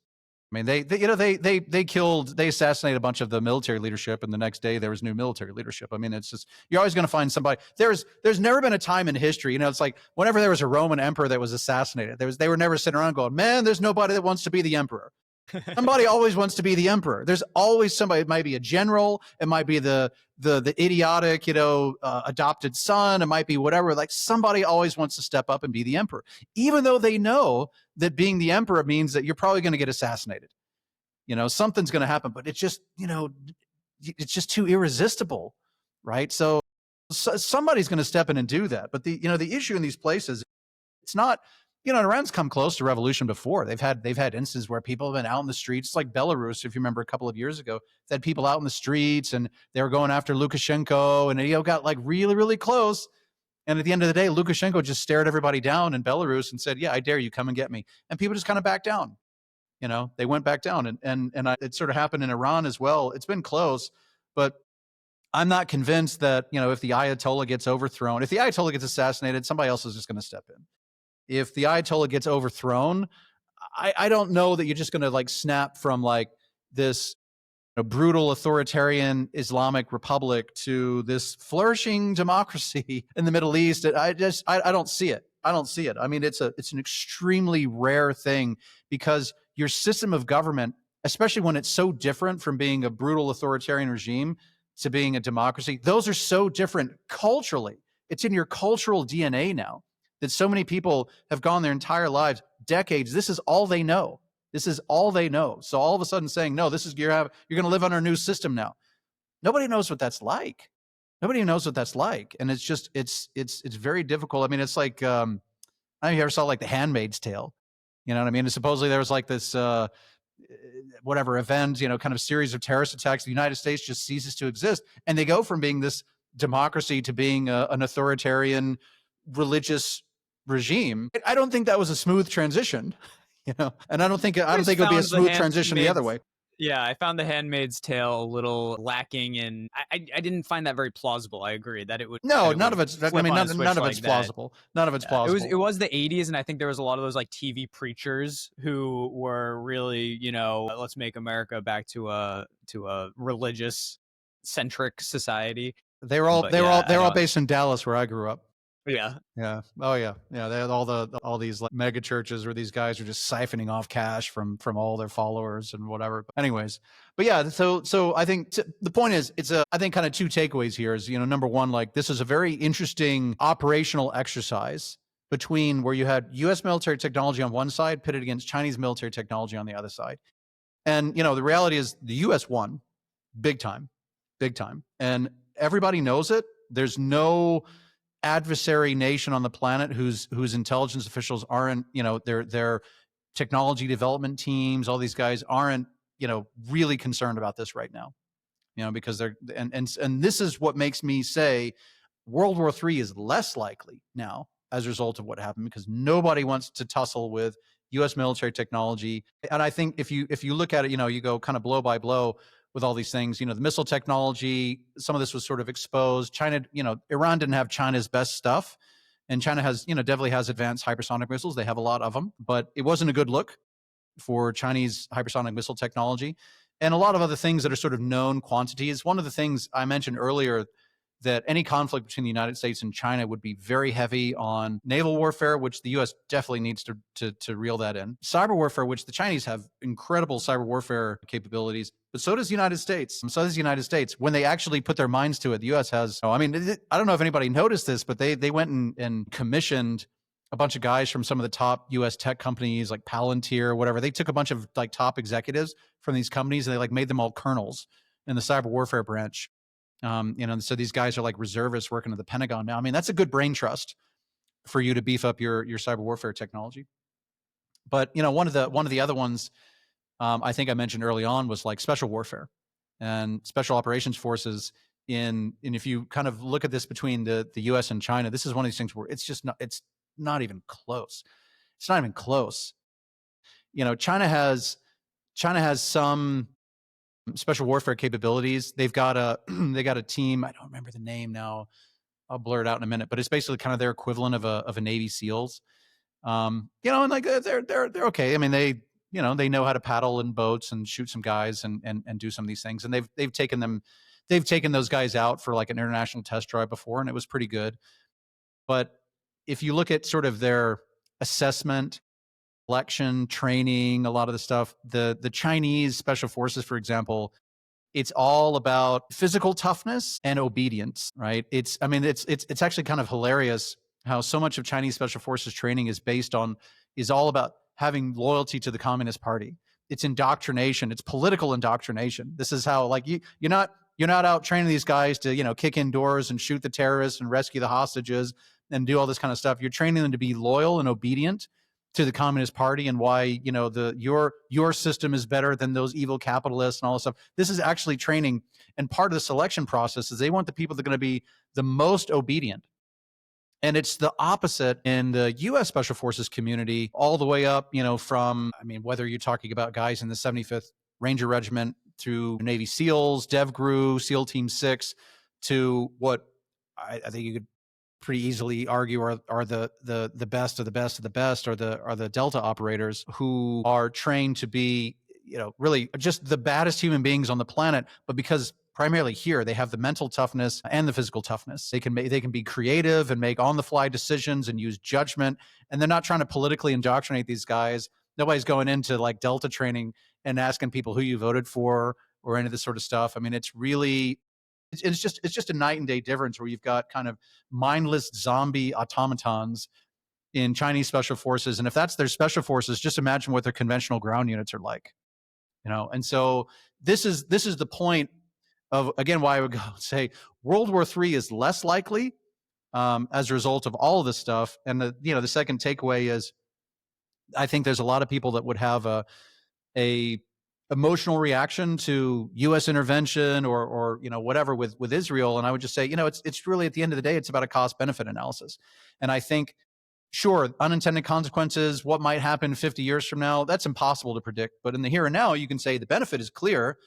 Speaker 2: I mean, they assassinated a bunch of the military leadership, and the next day there was new military leadership. I mean, it's just, you're always going to find somebody. There's never been a time in history, it's like whenever there was a Roman emperor that was assassinated, they were never sitting around going, man, there's nobody that wants to be the emperor. Somebody always wants to be the emperor. There's always somebody. It might be a general. It might be the idiotic, adopted son. It might be whatever. Like, somebody always wants to step up and be the emperor, even though they know that being the emperor means that you're probably going to get assassinated. Something's going to happen, but it's just, it's just too irresistible, right? So somebody's going to step in and do that. But the issue in these places, it's not. Iran's come close to revolution before. They've had instances where people have been out in the streets, like Belarus, if you remember a couple of years ago. They had people out in the streets and they were going after Lukashenko, and it got like really, really close. And at the end of the day, Lukashenko just stared everybody down in Belarus and said, yeah, I dare you, come and get me. And people just kind of backed down. They went back down. And it sort of happened in Iran as well. It's been close, but I'm not convinced that, if the Ayatollah gets overthrown, if the Ayatollah gets assassinated, somebody else is just going to step in. If the Ayatollah gets overthrown, I don't know that you're just going to like snap from like this brutal authoritarian Islamic republic to this flourishing democracy in the Middle East. I don't see it. I don't see it. I mean, it's an extremely rare thing, because your system of government, especially when it's so different from being a brutal authoritarian regime to being a democracy, those are so different culturally. It's in your cultural DNA now, that so many people have gone their entire lives, decades. This is all they know. This is all they know. So all of a sudden saying, no, you're going to live under a new system now. Nobody knows what that's like. Nobody knows what that's like. And it's just, it's very difficult. I mean, it's like, I don't know if you ever saw like The Handmaid's Tale. You know what I mean? And supposedly there was like this, whatever event, kind of series of terrorist attacks. The United States just ceases to exist. And they go from being this democracy to being an authoritarian religious regime. I don't think that was a smooth transition, and I don't think it would be a smooth transition the other way.
Speaker 1: Yeah, I found The Handmaid's Tale a little lacking, and I didn't find that very plausible. I agree that it would.
Speaker 2: No, none of it's. I mean, none of it's plausible. None of it's plausible.
Speaker 1: It was the 80s, and I think there was a lot of those like TV preachers who were really, let's make America back to a religious centric society.
Speaker 2: They're all based in Dallas, where I grew up.
Speaker 1: Yeah.
Speaker 2: Yeah. Oh yeah. Yeah. They had all these like mega churches where these guys are just siphoning off cash from all their followers and whatever. But anyways, but yeah. So I think the point is, I think kind of two takeaways here is, number one, like this is a very interesting operational exercise between where you had U.S. military technology on one side pitted against Chinese military technology on the other side. And, the reality is the U.S. won big time, and everybody knows it. There's no adversary nation on the planet whose intelligence officials aren't, their technology development teams, all these guys aren't, really concerned about this right now, because they're, and this is what makes me say World War III is less likely now as a result of what happened, because nobody wants to tussle with U.S. military technology. And I think if you look at it, you go kind of blow by blow. with all these things. The missile technology, some of this was sort of exposed. China, Iran didn't have China's best stuff. And China has, definitely has advanced hypersonic missiles. They have a lot of them, but it wasn't a good look for Chinese hypersonic missile technology and a lot of other things that are sort of known quantities. One of the things I mentioned earlier, that any conflict between the United States and China would be very heavy on naval warfare, which the U.S. definitely needs to reel that in. Cyber warfare, which the Chinese have incredible cyber warfare capabilities, but so does the United States. So does the United States. When they actually put their minds to it, the U.S. has. I mean, I don't know if anybody noticed this, but they went and commissioned a bunch of guys from some of the top US tech companies like Palantir, whatever. They took a bunch of like top executives from these companies and they like made them all colonels in the cyber warfare branch. So these guys are like reservists working at the Pentagon now. I mean, that's a good brain trust for you to beef up your cyber warfare technology. But one of the other ones I think I mentioned early on was like special warfare and special operations forces. And if you kind of look at this between the U.S. and China, this is one of these things where it's not even close. It's not even close. China has some special warfare capabilities. They've got a team. I don't remember the name now. I'll blur it out in a minute, but it's basically kind of their equivalent of a Navy SEALs. And like they're okay. I mean, they know how to paddle in boats and shoot some guys and do some of these things. And they've taken those guys out for like an international test drive before, and it was pretty good. But if you look at sort of their assessment, selection, training, a lot of the stuff, the Chinese special forces, for example, it's all about physical toughness and obedience, right? It's actually kind of hilarious how so much of Chinese special forces training is all about having loyalty to the Communist Party. It's indoctrination. It's political indoctrination. This is how, like, you're not out training these guys to, kick in doors and shoot the terrorists and rescue the hostages and do all this kind of stuff. You're training them to be loyal and obedient to the Communist Party and why, your system is better than those evil capitalists and all this stuff. This is actually training. And part of the selection process is they want the people that are going to be the most obedient. And it's the opposite in the U.S. Special Forces community, all the way up, from, whether you're talking about guys in the 75th Ranger Regiment through Navy SEALs, DevGru, SEAL Team 6, to what I think you could pretty easily argue are the best of the best of the best, are the Delta operators, who are trained to be, really just the baddest human beings on the planet. But because primarily here they have the mental toughness and the physical toughness, they can be creative and make on the fly decisions and use judgment. And they're not trying to politically indoctrinate these guys. Nobody's going into like Delta training and asking people who you voted for or any of this sort of stuff. I mean, it's just a night and day difference, where you've got kind of mindless zombie automatons in Chinese special forces. And if that's their special forces, just imagine what their conventional ground units are like, And so this is the point of, again, why I would say World War III is less likely as a result of all of this stuff. And the second takeaway is, I think there's a lot of people that would have a emotional reaction to U.S. intervention or whatever with Israel. And I would just say, it's really, at the end of the day, it's about a cost benefit analysis. And I think, sure, unintended consequences, what might happen 50 years from now, that's impossible to predict. But in the here and now, you can say the benefit is clear.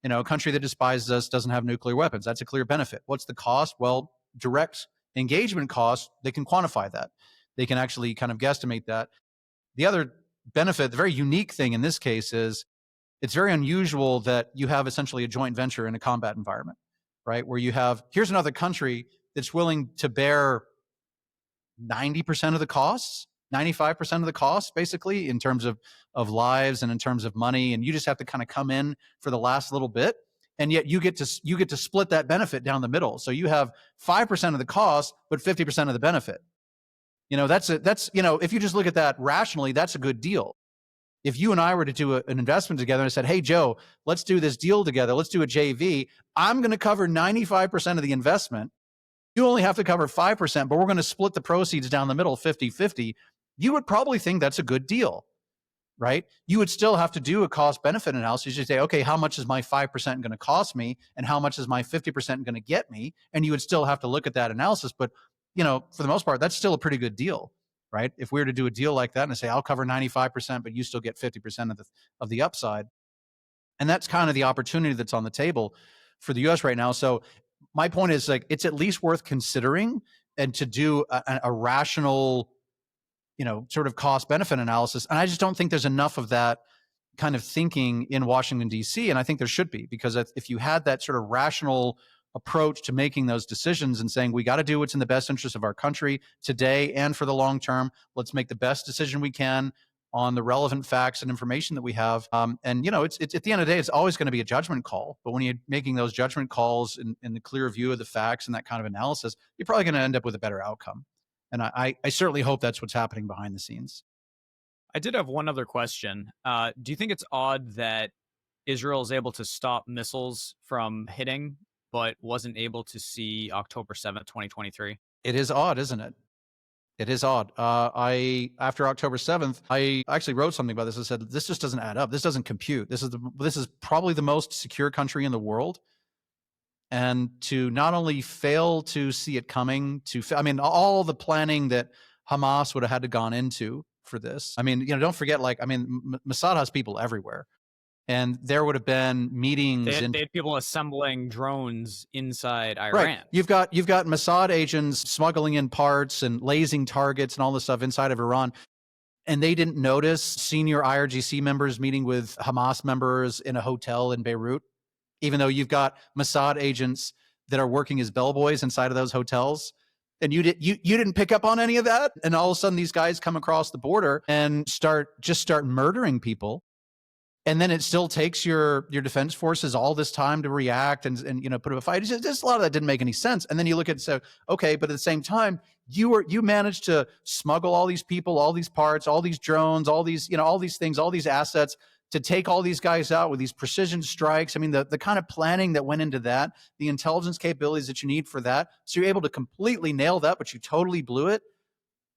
Speaker 2: A country that despises us doesn't have nuclear weapons. That's a clear benefit. What's the cost? Well, direct engagement costs, they can quantify that. They can actually kind of guesstimate that. The other benefit, the very unique thing in this case, is it's very unusual that you have essentially a joint venture in a combat environment, right? Where you have, here's another country that's willing to bear 90% of the costs, 95% of the costs, basically, in terms of lives and in terms of money. And you just have to kind of come in for the last little bit. And yet you get to split that benefit down the middle. So you have 5% of the cost, but 50% of the benefit. If you just look at that rationally, that's a good deal. If you and I were to do an investment together and I said, hey, Joe, let's do this deal together. Let's do a JV. I'm going to cover 95% of the investment. You only have to cover 5%, but we're going to split the proceeds down the middle 50-50. You would probably think that's a good deal, right? You would still have to do a cost benefit analysis. You say, okay, how much is my 5% going to cost me? And how much is my 50% going to get me? And you would still have to look at that analysis. But, for the most part, that's still a pretty good deal, right? If we were to do a deal like that and say, I'll cover 95%, but you still get 50% of the upside. And that's kind of the opportunity that's on the table for the US right now. So my point is, like, it's at least worth considering, and to do a rational, sort of cost benefit analysis. And I just don't think there's enough of that kind of thinking in Washington, D.C. And I think there should be, because if you had that sort of rational approach to making those decisions and saying, we got to do what's in the best interest of our country today and for the long term, let's make the best decision we can on the relevant facts and information that we have. And, it's at the end of the day, it's always going to be a judgment call. But when you're making those judgment calls in the clear view of the facts and that kind of analysis, you're probably going to end up with a better outcome. And I certainly hope that's what's happening behind the scenes.
Speaker 1: I did have one other question. Do you think it's odd that Israel is able to stop missiles from hitting, but wasn't able to see October 7th, 2023?
Speaker 2: It is odd, isn't it? It is odd. I After October 7th, I actually wrote something about this. I said, this just doesn't add up. This doesn't compute. This is probably the most secure country in the world, and to not only fail to see it coming, I mean, all the planning that Hamas would have had to gone into for this. I mean, don't forget, like, I mean, Mossad has people everywhere, and there would have been meetings
Speaker 1: They had people assembling drones inside
Speaker 2: right.
Speaker 1: Iran.
Speaker 2: You've got Mossad agents smuggling in parts and lasing targets and all this stuff inside of Iran. And they didn't notice senior IRGC members meeting with Hamas members in a hotel in Beirut, even though you've got Mossad agents that are working as bellboys inside of those hotels. And you didn't pick up on any of that. And all of a sudden, these guys come across the border and start murdering people. And then it still takes your defense forces all this time to react and put up a fight. It's just a lot of that didn't make any sense. And then you look at okay, but at the same time, you managed to smuggle all these people, all these parts, all these drones, all these all these things, all these assets, to take all these guys out with these precision strikes. I mean, the kind of planning that went into that, the intelligence capabilities that you need for that. So you're able to completely nail that, but you totally blew it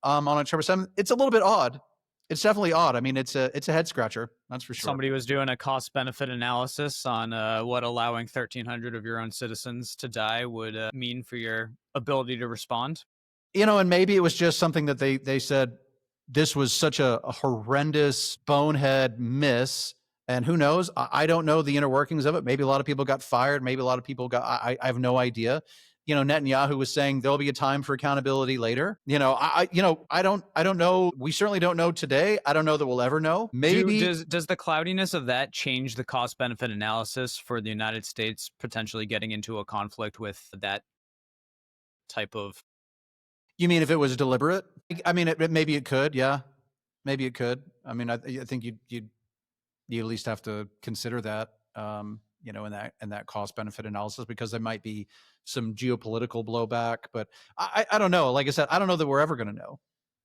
Speaker 2: on October 7th. It's a little bit odd. It's definitely odd. I mean, it's a head scratcher. That's for sure.
Speaker 1: Somebody was doing a cost benefit analysis on what allowing 1,300 of your own citizens to die would mean for your ability to respond.
Speaker 2: And maybe it was just something that they said, this was such a horrendous bonehead miss. And who knows? I don't know the inner workings of it. Maybe a lot of people got fired. Maybe a lot of people got, I have no idea. Netanyahu was saying there'll be a time for accountability later. I don't know. We certainly don't know today. I don't know that we'll ever know. Maybe
Speaker 1: does the cloudiness of that change the cost benefit analysis for the United States potentially getting into a conflict with that type of?
Speaker 2: You mean if it was deliberate? I mean, maybe it could. Yeah, maybe it could. I mean, I think you at least have to consider that. In that cost benefit analysis, because there might be some geopolitical blowback. But I don't know. Like I said, I don't know that we're ever going to know.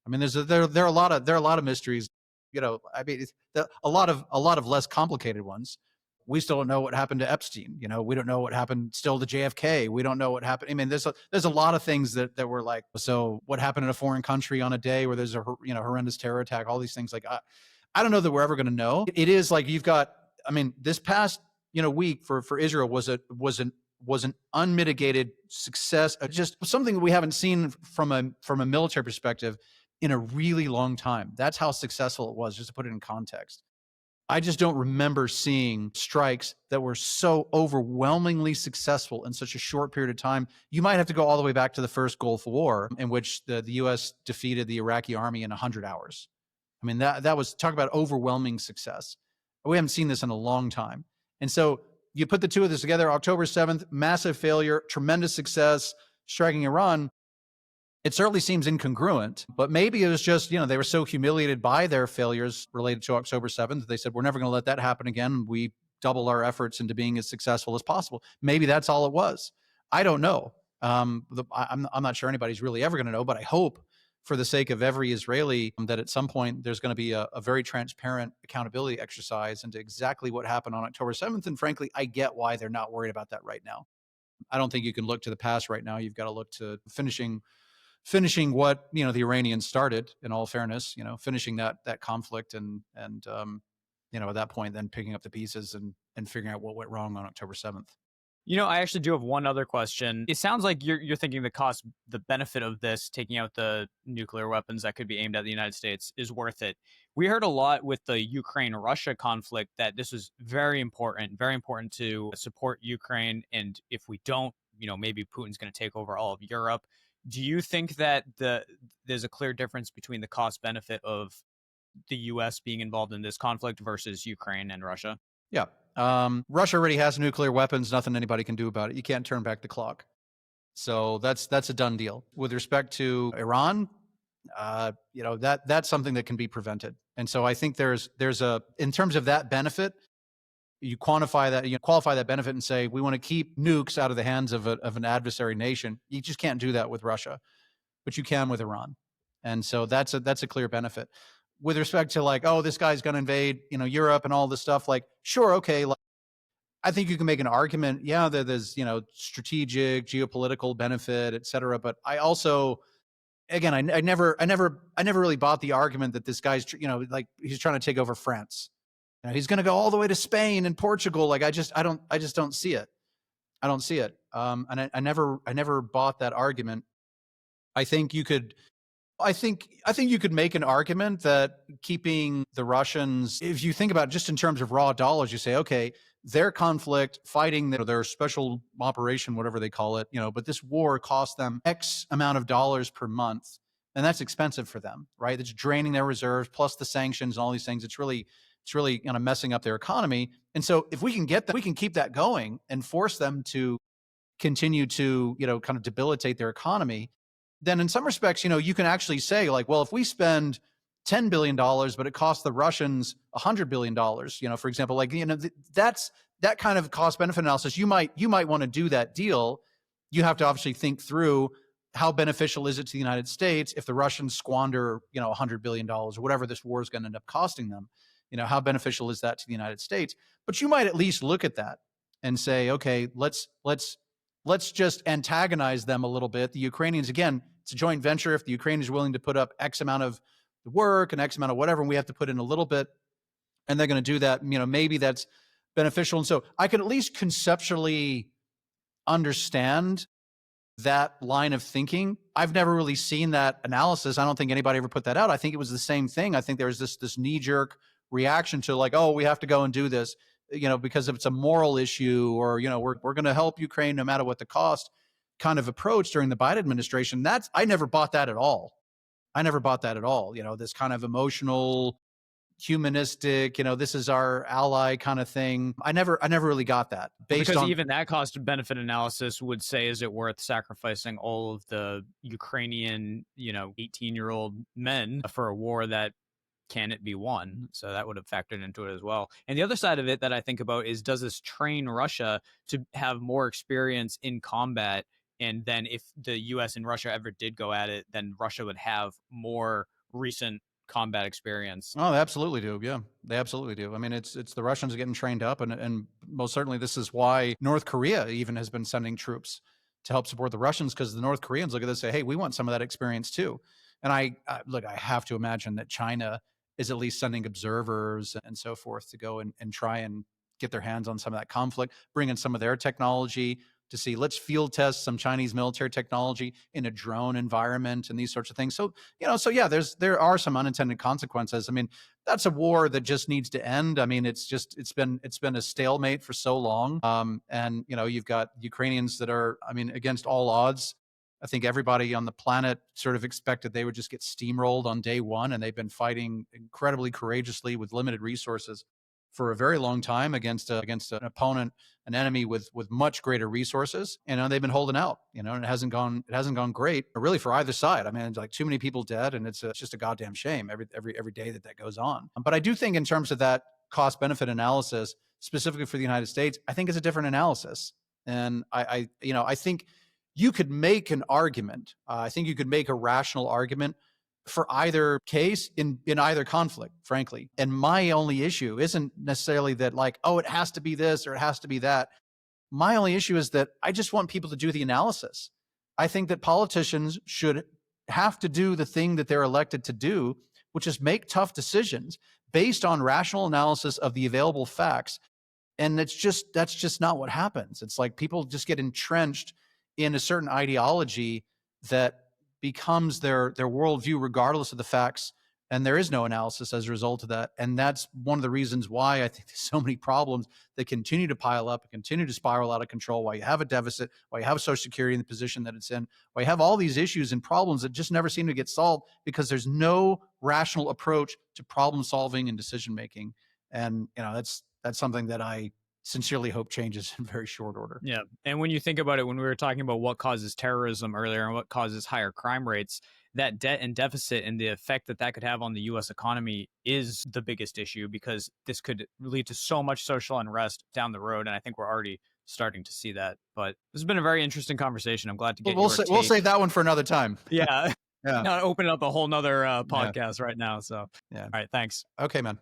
Speaker 2: I mean, there are a lot of mysteries. I mean, a lot of less complicated ones. We still don't know what happened to Epstein. We don't know what happened still to JFK. We don't know what happened. I mean, there's a lot of things that were like, so what happened in a foreign country on a day where there's a horrendous terror attack, all these things. Like, I don't know that we're ever going to know. It is like you've got, I mean, this past week for Israel was an unmitigated success, just something that we haven't seen from a military perspective in a really long time. That's how successful it was, just to put it in context. I just don't remember seeing strikes that were so overwhelmingly successful in such a short period of time. You might have to go all the way back to the first Gulf War, in which the U.S. defeated the Iraqi army in 100 hours. I mean, that was, talk about overwhelming success. We haven't seen this in a long time. And so you put the two of this together, October 7th, massive failure, tremendous success, striking Iran. It certainly seems incongruent, but maybe it was just, they were so humiliated by their failures related to October 7th. They said, we're never going to let that happen again. We double our efforts into being as successful as possible. Maybe that's all it was. I don't know. I'm not sure anybody's really ever going to know, but I hope, for the sake of every Israeli, that at some point there's going to be a very transparent accountability exercise into exactly what happened on October 7th. And frankly, I get why they're not worried about that right now. I don't think you can look to the past right now. You've got to look to finishing what the Iranians started. In all fairness, finishing that conflict, and at that point, then picking up the pieces and figuring out what went wrong on October 7th.
Speaker 1: I actually do have one other question. It sounds like you're thinking the benefit of this, taking out the nuclear weapons that could be aimed at the United States, is worth it. We heard a lot with the Ukraine-Russia conflict that this was very important to support Ukraine, and if we don't, maybe Putin's going to take over all of Europe. Do you think that there's a clear difference between the cost benefit of the U.S. being involved in this conflict versus Ukraine and Russia?
Speaker 2: Yeah. Russia already has nuclear weapons. Nothing anybody can do about it. You can't turn back the clock. So that's a done deal. With respect to Iran, that's something that can be prevented. And so I think there's a in terms of that benefit, you qualify that benefit and say we want to keep nukes out of the hands of an adversary nation. You just can't do that with Russia, but you can with Iran. And so that's a clear benefit. With respect to like, oh, this guy's going to invade, Europe and all this stuff, like, sure, okay, like, I think you can make an argument, yeah, that there's, strategic, geopolitical benefit, et cetera. But I also, again, I never really bought the argument that this guy's, like he's trying to take over France. He's going to go all the way to Spain and Portugal. Like, I just don't see it. I don't see it. And I never bought that argument. I think you could I think you could make an argument that keeping the Russians, if you think about it just in terms of raw dollars, you say, okay, their conflict, fighting their special operation, whatever they call it, but this war cost them X amount of dollars per month. And that's expensive for them, right? It's draining their reserves, plus the sanctions and all these things. It's really messing up their economy. And so if we can get that, we can keep that going and force them to continue to, kind of debilitate their economy, then in some respects, you can actually say like, well, if we spend $10 billion, but it costs the Russians $100 billion, for example, like, that's that kind of cost benefit analysis. You might want to do that deal. You have to obviously think through how beneficial is it to the United States if the Russians squander, $100 billion or whatever this war is going to end up costing them. How beneficial is that to the United States? But you might at least look at that and say, okay, let's just antagonize them a little bit. The Ukrainians, again, it's a joint venture. If the Ukraine is willing to put up X amount of the work and X amount of whatever, and we have to put in a little bit, and they're going to do that, maybe that's beneficial. And so I could at least conceptually understand that line of thinking. I've never really seen that analysis. I don't think anybody ever put that out. I think it was the same thing. I think there was this knee-jerk reaction to like, oh, we have to go and do this, because if it's a moral issue, or, we're going to help Ukraine no matter what the cost kind of approach during the Biden administration. I never bought that at all. I never bought that at all. This kind of emotional, humanistic, this is our ally kind of thing. I never really got that based
Speaker 1: Because
Speaker 2: on,
Speaker 1: even that cost benefit analysis would say, is it worth sacrificing all of the Ukrainian, 18-year-old men for a war that can it be won? So that would have factored into it as well. And the other side of it that I think about is, does this train Russia to have more experience in combat? And then if the US and Russia ever did go at it, then Russia would have more recent combat experience.
Speaker 2: oh, they absolutely do. Yeah, they absolutely do. I mean, it's the Russians getting trained up, and most certainly this is why North Korea even has been sending troops to help support the Russians, because the North Koreans look at this and say, hey, we want some of that experience too. And I have to imagine that China is at least sending observers and so forth to go and try and get their hands on some of that conflict, bring in some of their technology to see, let's field test some Chinese military technology in a drone environment and these sorts of things. So, yeah, there are some unintended consequences. I mean, that's a war that just needs to end. I mean, it's been a stalemate for so long. And you've got Ukrainians that are, I mean, against all odds. I think everybody on the planet sort of expected they would just get steamrolled on day one, and they've been fighting incredibly courageously with limited resources for a very long time against an opponent, an enemy with much greater resources. They've been holding out. And it hasn't gone great, really, for either side. I mean, it's like too many people dead, and it's just a goddamn shame every day that goes on. But I do think in terms of that cost benefit analysis, specifically for the United States, I think it's a different analysis. And I think you could make an argument. I think you could make a rational argument for either case in either conflict, frankly. And my only issue isn't necessarily that like, oh, it has to be this or it has to be that. My only issue is that I just want people to do the analysis. I think that politicians should have to do the thing that they're elected to do, which is make tough decisions based on rational analysis of the available facts, And that's just not what happens. It's like people just get entrenched in a certain ideology that becomes their worldview, regardless of the facts. And there is no analysis as a result of that. And that's one of the reasons why I think there's so many problems that continue to pile up and continue to spiral out of control, why you have a deficit, why you have Social Security in the position that it's in, why you have all these issues and problems that just never seem to get solved because there's no rational approach to problem solving and decision making. And that's something that I sincerely hope changes in very short order.
Speaker 1: Yeah. And when you think about it, when we were talking about what causes terrorism earlier and what causes higher crime rates, that debt and deficit and the effect that that could have on the US economy is the biggest issue, because this could lead to so much social unrest down the road. And I think we're already starting to see that. But this has been a very interesting conversation. I'm glad to get
Speaker 2: We'll
Speaker 1: your
Speaker 2: we'll
Speaker 1: take.
Speaker 2: save that one for another time.
Speaker 1: Yeah.
Speaker 2: Yeah.
Speaker 1: Not open up a whole nother
Speaker 2: Yeah.
Speaker 1: podcast right now. So,
Speaker 2: Yeah.
Speaker 1: all right. Thanks.
Speaker 2: Okay, man.